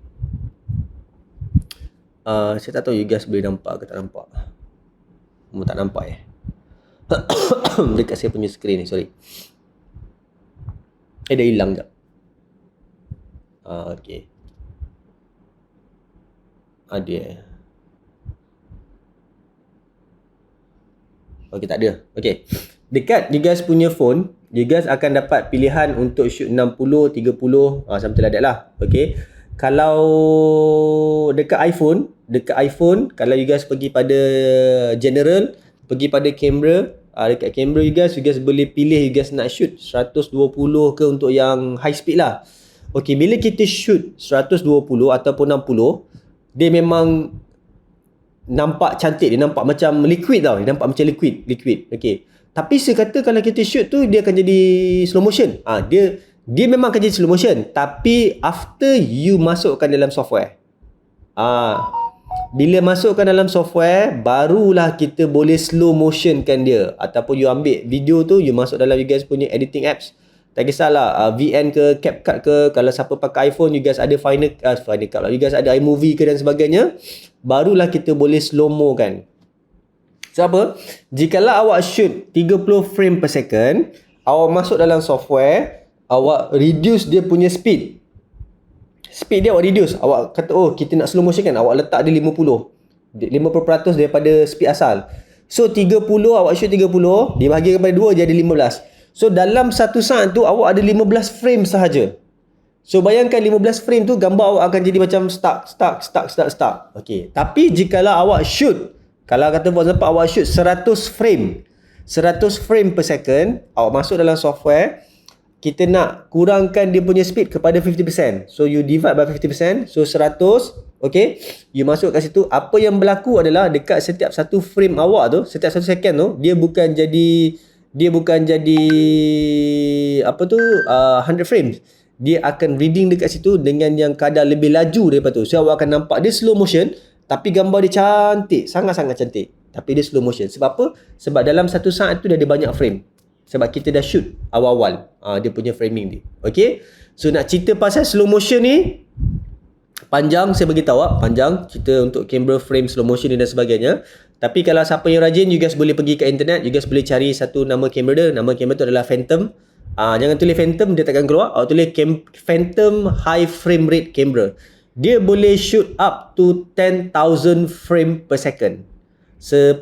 saya tak tahu you guys boleh nampak ke tak nampak. Tak nampak dekat saya punya skrin ni, sorry. Dah hilang jap. Okay. Ada. Okay, tak ada. Okay. Dekat you guys punya phone, you guys akan dapat pilihan untuk shoot 60, 30, something like that lah. Okay. Kalau dekat iPhone, kalau you guys pergi pada general, pergi pada kamera, dekat kamera you guys boleh pilih you guys nak shoot 120 ke untuk yang high speed lah. Okay, bila kita shoot 120 ataupun 60, dia memang nampak cantik, dia nampak macam liquid tau, dia nampak macam liquid. Okay, tapi saya kata kalau kita shoot tu dia akan jadi slow motion. Dia memang akan jadi slow motion, tapi after you masukkan dalam software. Bila masukkan dalam software, barulah kita boleh slow motionkan dia. Ataupun you ambil video tu, you masuk dalam you guys punya editing apps. Tak kisahlah VN ke, CapCut ke. Kalau siapa pakai iPhone, you guys ada Final Cut lah. You guys ada iMovie ke dan sebagainya. Barulah kita boleh slow-mo kan. So apa? Jikalau awak shoot 30 frame per second, awak masuk dalam software, awak reduce dia punya speed. Speed dia awak reduce. Awak kata, oh kita nak slow motion kan, awak letak dia 50% daripada speed asal. So 30, awak shoot 30, dibahagi kepada 2 jadi 15. So dalam satu saat tu awak ada 15 frame sahaja. So bayangkan 15 frame tu gambar awak akan jadi macam stuck. Okay. Tapi jikalau awak shoot, kalau kata for example awak shoot 100 frame per second, awak masuk dalam software, kita nak kurangkan dia punya speed kepada 50%. So you divide by 50%, so 100, okay. You masuk kat situ, apa yang berlaku adalah dekat setiap satu frame awak tu, setiap satu second tu, dia bukan jadi 100 frames. Dia akan reading dekat situ dengan yang kadar lebih laju daripada tu. So awak akan nampak dia slow motion, tapi gambar dia cantik, sangat-sangat cantik. Tapi dia slow motion. Sebab apa? Sebab dalam satu saat tu dia ada banyak frame. Sebab kita dah shoot awal-awal dia punya framing dia. Okay. So nak cerita pasal slow motion ni panjang, saya beritahu panjang cerita untuk camera frame slow motion ni dan sebagainya. Tapi kalau siapa yang rajin, you guys boleh pergi ke internet, you guys boleh cari satu nama kamera dia. Nama kamera tu adalah Phantom. Jangan tulis Phantom, dia takkan keluar. Awak tulis Phantom High Frame Rate Camera. Dia boleh shoot up to 10,000 frame per second. 10,000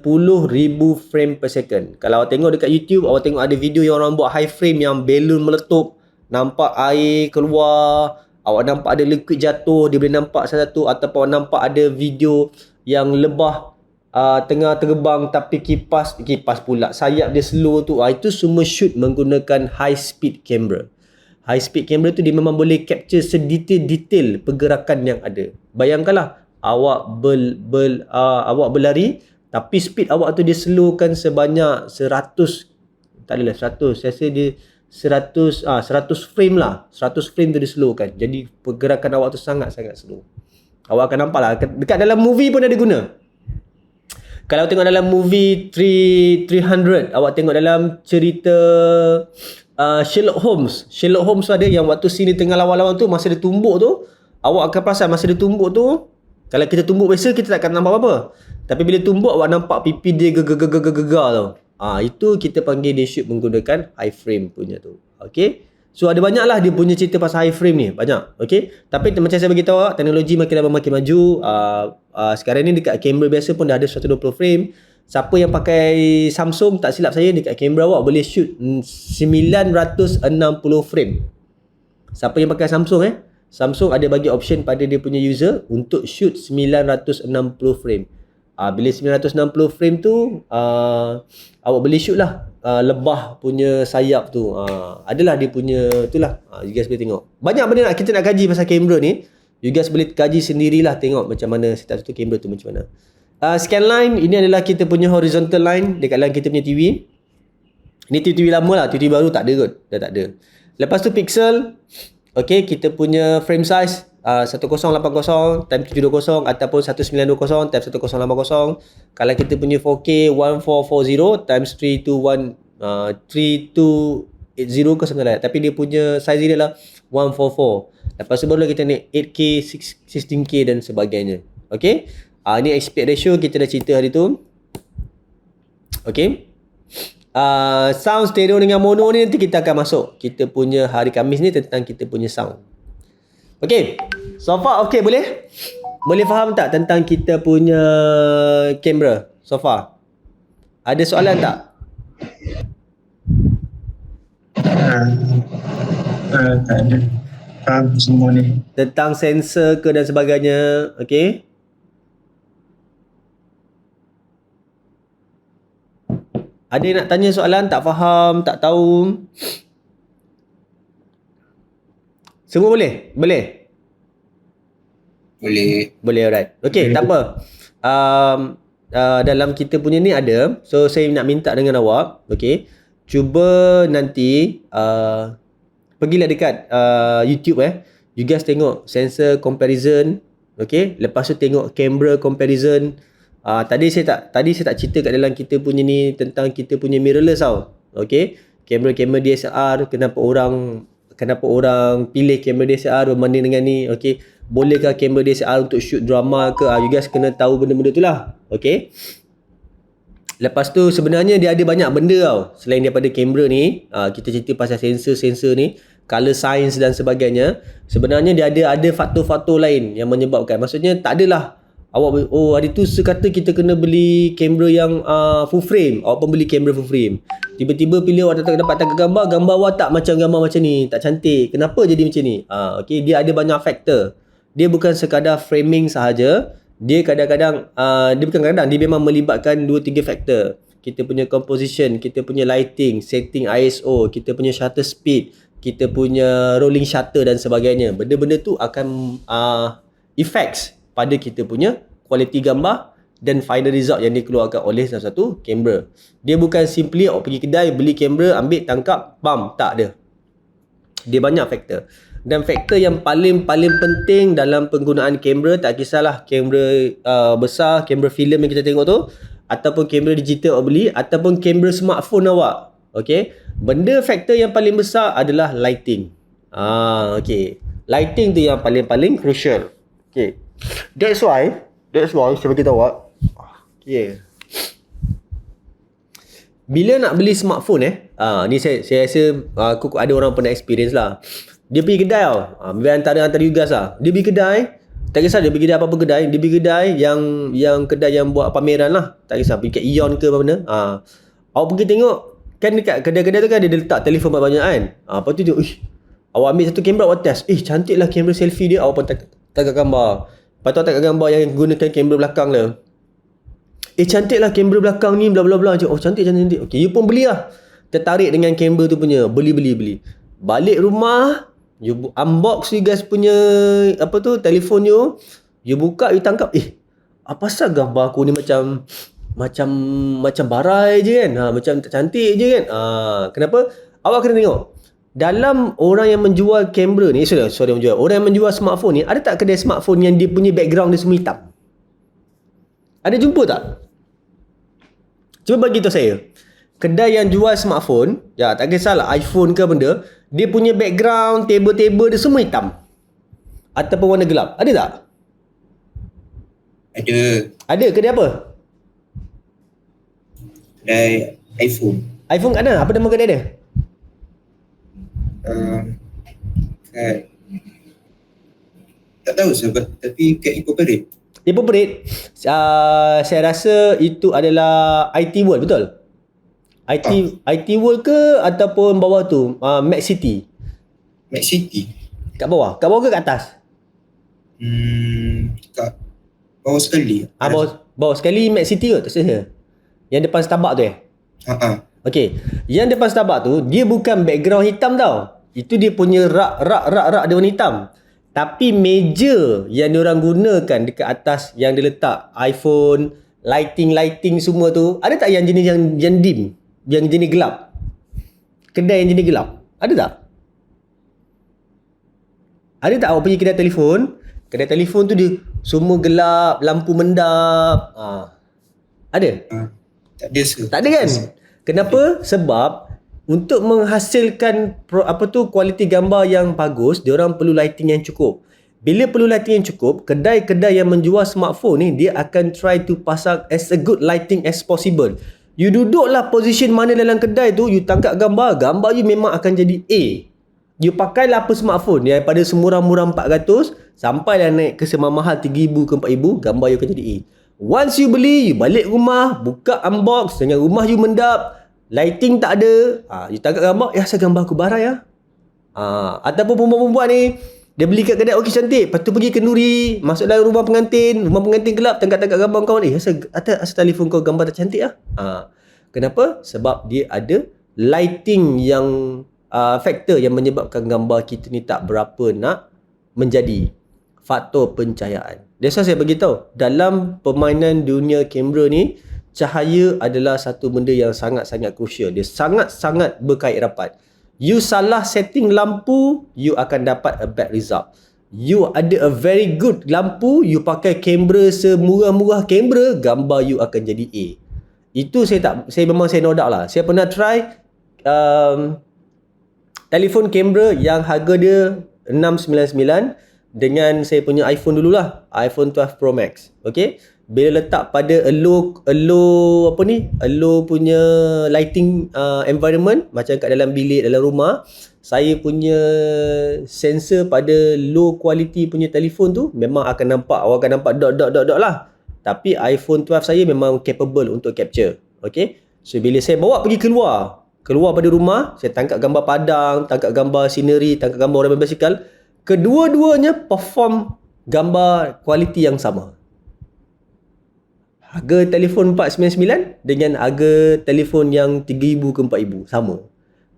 frame per second. Kalau awak tengok dekat YouTube, awak tengok ada video yang orang buat high frame yang balloon meletup, nampak air keluar, awak nampak ada liquid jatuh, dia boleh nampak satu-satu. Ataupun awak nampak ada video yang lebah tengah terbang tapi kipas pula sayap dia slow tu. Itu semua shoot menggunakan high speed camera. High speed camera tu dia memang boleh capture sedetail-detail pergerakan yang ada. Bayangkanlah awak berlari tapi speed awak tu dia slowkan sebanyak 100, tak adalah 100, saya rasa dia 100 frame lah. 100 frame tu dia slowkan. Jadi pergerakan awak tu sangat-sangat slow. Awak akan nampak lah dekat dalam movie pun ada guna. Kalau tengok dalam movie 300, awak tengok dalam cerita Sherlock Holmes tu ada yang waktu scene tengah lawan-lawan tu, masa dia tumbuk tu, awak akan perasan masa dia tumbuk tu, kalau kita tumbuk biasa kita takkan nampak apa-apa. Tapi bila tumbuk awak nampak pipi dia gegar tu. Itu kita panggil dia shoot menggunakan high frame punya tu. Okay. So ada banyak lah dia punya cerita pasal high frame ni. Banyak. Okay. Tapi macam saya beritahu awak, teknologi makin lama makin maju. Sekarang ni dekat kamera biasa pun dah ada 120 frame. Siapa yang pakai Samsung, tak silap saya, dekat kamera awak boleh shoot 960 frame. Siapa yang pakai Samsung Samsung ada bagi option pada dia punya user untuk shoot 960 frame. Bila 960 frame tu awak boleh shoot lah lebah punya sayap tu. Adalah dia punya itulah. You guys boleh tengok. Banyak benda kita nak kaji pasal kamera ni. You guys boleh kaji sendirilah, tengok macam mana setup satu kamera tu macam mana. Scan line, ini adalah kita punya horizontal line dekat dalam kita punya TV. Ini TV lama lah, TV baru tak ada kot. Dah tak ada. Lepas tu pixel. Okay, kita punya frame size 1080 times 720 ataupun 1920 times 1080. Kalau kita punya 4K 1440 times 3280 ke something like that. Tapi dia punya size dia adalah 144. Lepas tu baru kita naik 8K, 16K dan sebagainya. Okay. Ini aspect ratio kita dah cerita hari tu. Okay. Sound stereo dengan mono ni nanti kita akan masuk. Kita punya hari Khamis ni tentang kita punya sound. Okay. So far okay boleh? Boleh faham tak tentang kita punya kamera so far? Ada soalan tak? Tak ada. Faham semua ni. Tentang sensor ke dan sebagainya. Okay. Ada yang nak tanya soalan, tak faham, tak tahu? Semua boleh? Boleh? Boleh. Boleh, alright. Okay, tak apa. Dalam kita punya ni ada. So, saya nak minta dengan awak, okay, cuba nanti pergilah dekat YouTube You guys tengok sensor comparison, okay. Lepas tu tengok camera comparison. Tadi saya tak cerita kat dalam kita punya ni tentang kita punya mirrorless tau. Okay. Kamera DSLR, kenapa orang pilih kamera DSLR berbanding dengan ni, okay. Bolehkah kamera DSLR untuk shoot drama ke? You guys kena tahu benda-benda tu lah, okay. Lepas tu sebenarnya dia ada banyak benda tau selain daripada kamera ni. Kita cerita pasal sensor ni, color science dan sebagainya. Sebenarnya dia ada faktor-faktor lain yang menyebabkan. Maksudnya tak adalah awak hari tu sekata kita kena beli kamera yang full frame, awak pun beli kamera full frame. Tiba-tiba bila awak dapat tangkap gambar awak tak macam gambar macam ni, tak cantik. Kenapa jadi macam ni? Okay, dia ada banyak faktor. Dia bukan sekadar framing sahaja. Dia kadang-kadang dia memang melibatkan 2-3 faktor. Kita punya composition, kita punya lighting, setting ISO, kita punya shutter speed, kita punya rolling shutter dan sebagainya. Benda-benda tu akan effects pada kita punya kualiti gambar dan final result yang dikeluarkan oleh salah satu kamera. Dia bukan simply awak pergi kedai, beli kamera, ambil, tangkap, bam, tak ada. Dia banyak faktor. Dan faktor yang paling penting dalam penggunaan kamera, tak kisahlah kamera besar, kamera filem yang kita tengok tu, ataupun kamera digital awak beli, ataupun kamera smartphone awak. Okay. Benda faktor yang paling besar adalah lighting. Okay. Lighting tu yang paling crucial. Okay. That's why saya beritahu awak. Okay. Bila nak beli smartphone ni saya rasa aku ada orang pernah experience lah. Dia pergi kedai tau. Antara you guys lah. Dia pergi kedai, tak kisah dia pergi kedai apa-apa kedai, dia pergi kedai yang kedai yang buat pameran lah. Tak kisah pergi kat Ion ke apa benda. Awak pergi tengok kan dekat kedai-kedai tu kan dia letak telefon banyak-banyak kan. Lepas tu dia, awak ambil satu kamera awak test. Cantik lah kamera selfie dia. Awak pun tangkap gambar. Lepas tu tangkap gambar yang gunakan kamera belakang lah. Cantik lah kamera belakang ni bla bla bla. Oh cantik. Okay, you pun beli lah. Tertarik dengan kamera tu punya. Beli. Balik rumah, you unbox you guys punya telefon you. You buka, you tangkap. Apa pasal gambar aku ni macam barai je kan. Macam tak cantik je kan. Kenapa? Awak kena tengok. Dalam orang yang menjual kamera ni, orang yang menjual smartphone ni, ada tak kedai smartphone yang dia punya background dia semua hitam? Ada jumpa tak? Cuba bagi tahu saya. Kedai yang jual smartphone, tak kisahlah iPhone ke benda, dia punya background, table dia semua hitam. Ataupun warna gelap. Ada tak? Ada. Ada kedai apa? Kedai iPhone. iPhone kat mana? Apa nama kedai dia? Tak tahu sebab, tapi kat Incorporate. Saya rasa itu adalah IT World, betul? IT World ke ataupun bawah tu Mac City? Mac City. Kat bawah ke kat atas? Kat bawah sekali. Bawah sekali Mac City ke? Tak saya. Yang depan Starbucks tu Okay. Yang depan Starbucks tu dia bukan background hitam tau. Itu dia punya rak dia warna hitam. Tapi meja yang diorang gunakan dekat atas yang dia letak iPhone, lighting semua tu, ada tak yang jenis yang dim? Yang jenis gelap? Kedai yang jenis gelap? Ada tak? Ada tak awak pergi kedai telefon tu dia semua gelap, lampu mendap. Ada? Tak ada sir. Tak ada kan? Kenapa? Sebab untuk menghasilkan kualiti gambar yang bagus, diorang perlu lighting yang cukup. Bila perlu lighting yang cukup, kedai-kedai yang menjual smartphone ni dia akan try to pasang as a good lighting as possible. You duduklah position mana dalam kedai tu, you tangkap gambar you memang akan jadi A. You pakailah apa smartphone daripada semurah-murah 400 sampailah naik ke semahal 3,000 ke 4,000, gambar you akan jadi A. Once you beli, you balik rumah, buka unbox, dengan rumah you mendap, lighting tak ada, you tangkap gambar, asal gambar aku barai ataupun perempuan-perempuan ni dia beli kat kedai, okey cantik, lepas tu pergi ke Nuri, masuk dalam rumah pengantin gelap, tangkap gambar kawan, asal telefon kau gambar tak cantik Kenapa? Sebab dia ada lighting yang faktor yang menyebabkan gambar kita ni tak berapa nak menjadi. Faktor pencahayaan. That's why saya beritahu, dalam permainan dunia kamera ni, cahaya adalah satu benda yang sangat-sangat crucial. Dia sangat-sangat berkait rapat. You salah setting lampu, you akan dapat a bad result. You ada a very good lampu, you pakai kamera semurah-murah kamera, gambar you akan jadi A. Itu saya memang no doubt lah. Saya pernah try telefon kamera yang harga dia 699 dengan saya punya iPhone dululah, iPhone 12 Pro Max. Okay, bila letak pada a low punya lighting environment, macam kat dalam bilik, dalam rumah, saya punya sensor pada low quality punya telefon tu memang akan nampak, awak akan nampak dot lah. Tapi iPhone 12 saya memang capable untuk capture. Okay, so bila saya bawa pergi keluar pada rumah, saya tangkap gambar padang, tangkap gambar scenery, tangkap gambar orang berbasikal, kedua-duanya perform gambar kualiti yang sama. Harga telefon 499 dengan harga telefon yang 3000 ke 4000 sama.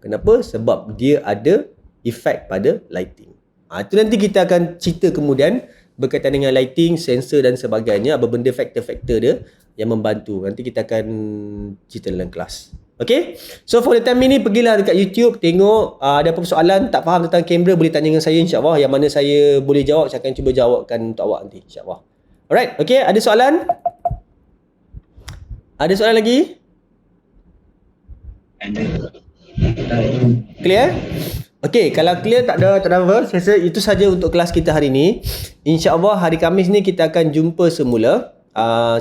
Kenapa? Sebab dia ada efek pada lighting. Itu nanti kita akan cerita kemudian berkaitan dengan lighting, sensor dan sebagainya, apa benda faktor-faktor dia yang membantu. Nanti kita akan cerita dalam kelas. Okay, so for the time ini pergilah dekat YouTube, tengok ada apa soalan tak faham tentang kamera, boleh tanya dengan saya, insyaAllah. Yang mana saya boleh jawab, saya akan cuba jawabkan untuk awak nanti, insyaAllah. Alright, okay, ada soalan? Ada soalan lagi? Clear? Okay, kalau clear tak ada apa, saya rasa itu saja untuk kelas kita hari ini. InsyaAllah hari Khamis ni kita akan jumpa semula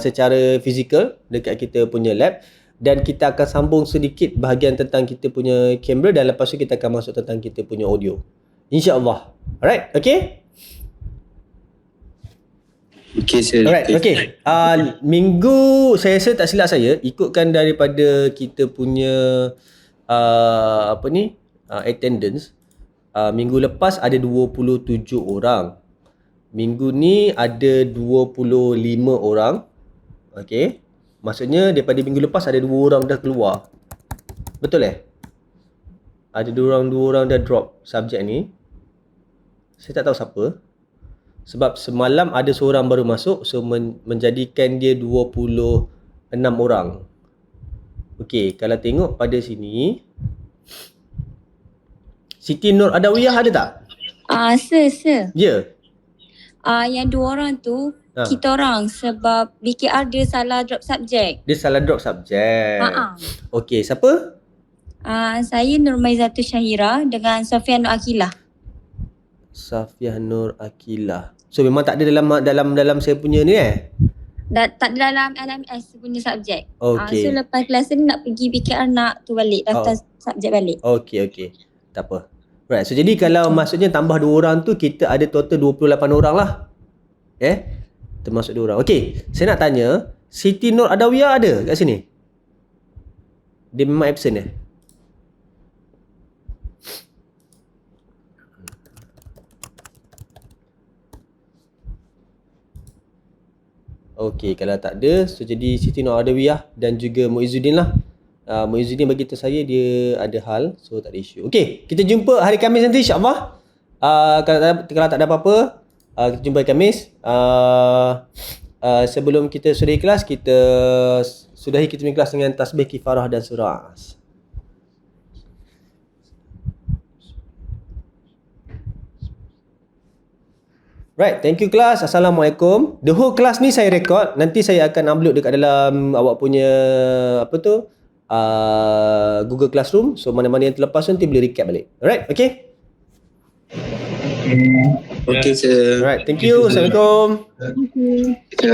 secara fizikal dekat kita punya lab. Dan kita akan sambung sedikit bahagian tentang kita punya kamera, dan lepas tu kita akan masuk tentang kita punya audio. InsyaAllah. Alright, okay? Okay, sir. Alright, okay. Minggu, saya rasa tak silap saya, ikutkan daripada kita punya attendance, minggu lepas ada 27 orang. Minggu ni ada 25 orang. Okay. Maksudnya daripada minggu lepas ada 2 orang dah keluar. Betul Ada 2 orang dah drop subjek ni. Saya tak tahu siapa. Sebab semalam ada seorang baru masuk, so menjadikan dia 26 orang. Okey, kalau tengok pada sini, Siti Nur Adawiyah ada tak? Sir. Ya. Yang 2 orang tu kita orang sebab BKR dia salah drop subjek. Dia salah drop subjek. Okey, siapa? Saya Nurmaizatul Syahira dengan Safiah Nur Akilah. Safiah Nur Akilah. So memang tak ada dalam saya punya ni Tak ada dalam LMS punya subjek. Okey. So lepas kelas ni nak pergi BKR nak tu balik, daftar subjek balik. Okey. Tak apa. Right, so jadi kalau maksudnya tambah 2 orang tu, kita ada total 28 orang lah. Termasuk 2 orang. Okey, saya nak tanya, Siti Nur Adawiyah ada kat sini? Dia memang absent Okey, kalau tak ada, so jadi Siti Nur Adawiyah dan juga Muizzuddin lah. Muizzuddin bagi tahu saya dia ada hal, so tak ada isu. Okey, kita jumpa hari Khamis nanti insya-Allah. Kalau tak ada apa-apa, kita jumpa hari Khamis. Sebelum kita sudahi kelas, kita sudahi kita punya kelas dengan tasbih kifarah dan surah As. Right, thank you kelas. Assalamualaikum. The whole class ni saya record. Nanti saya akan upload dekat dalam awak punya Google Classroom. So mana-mana yang terlepas nanti boleh recap balik. Alright, okay? Okay, sir. Alright, thank you. Assalamualaikum. Thank you.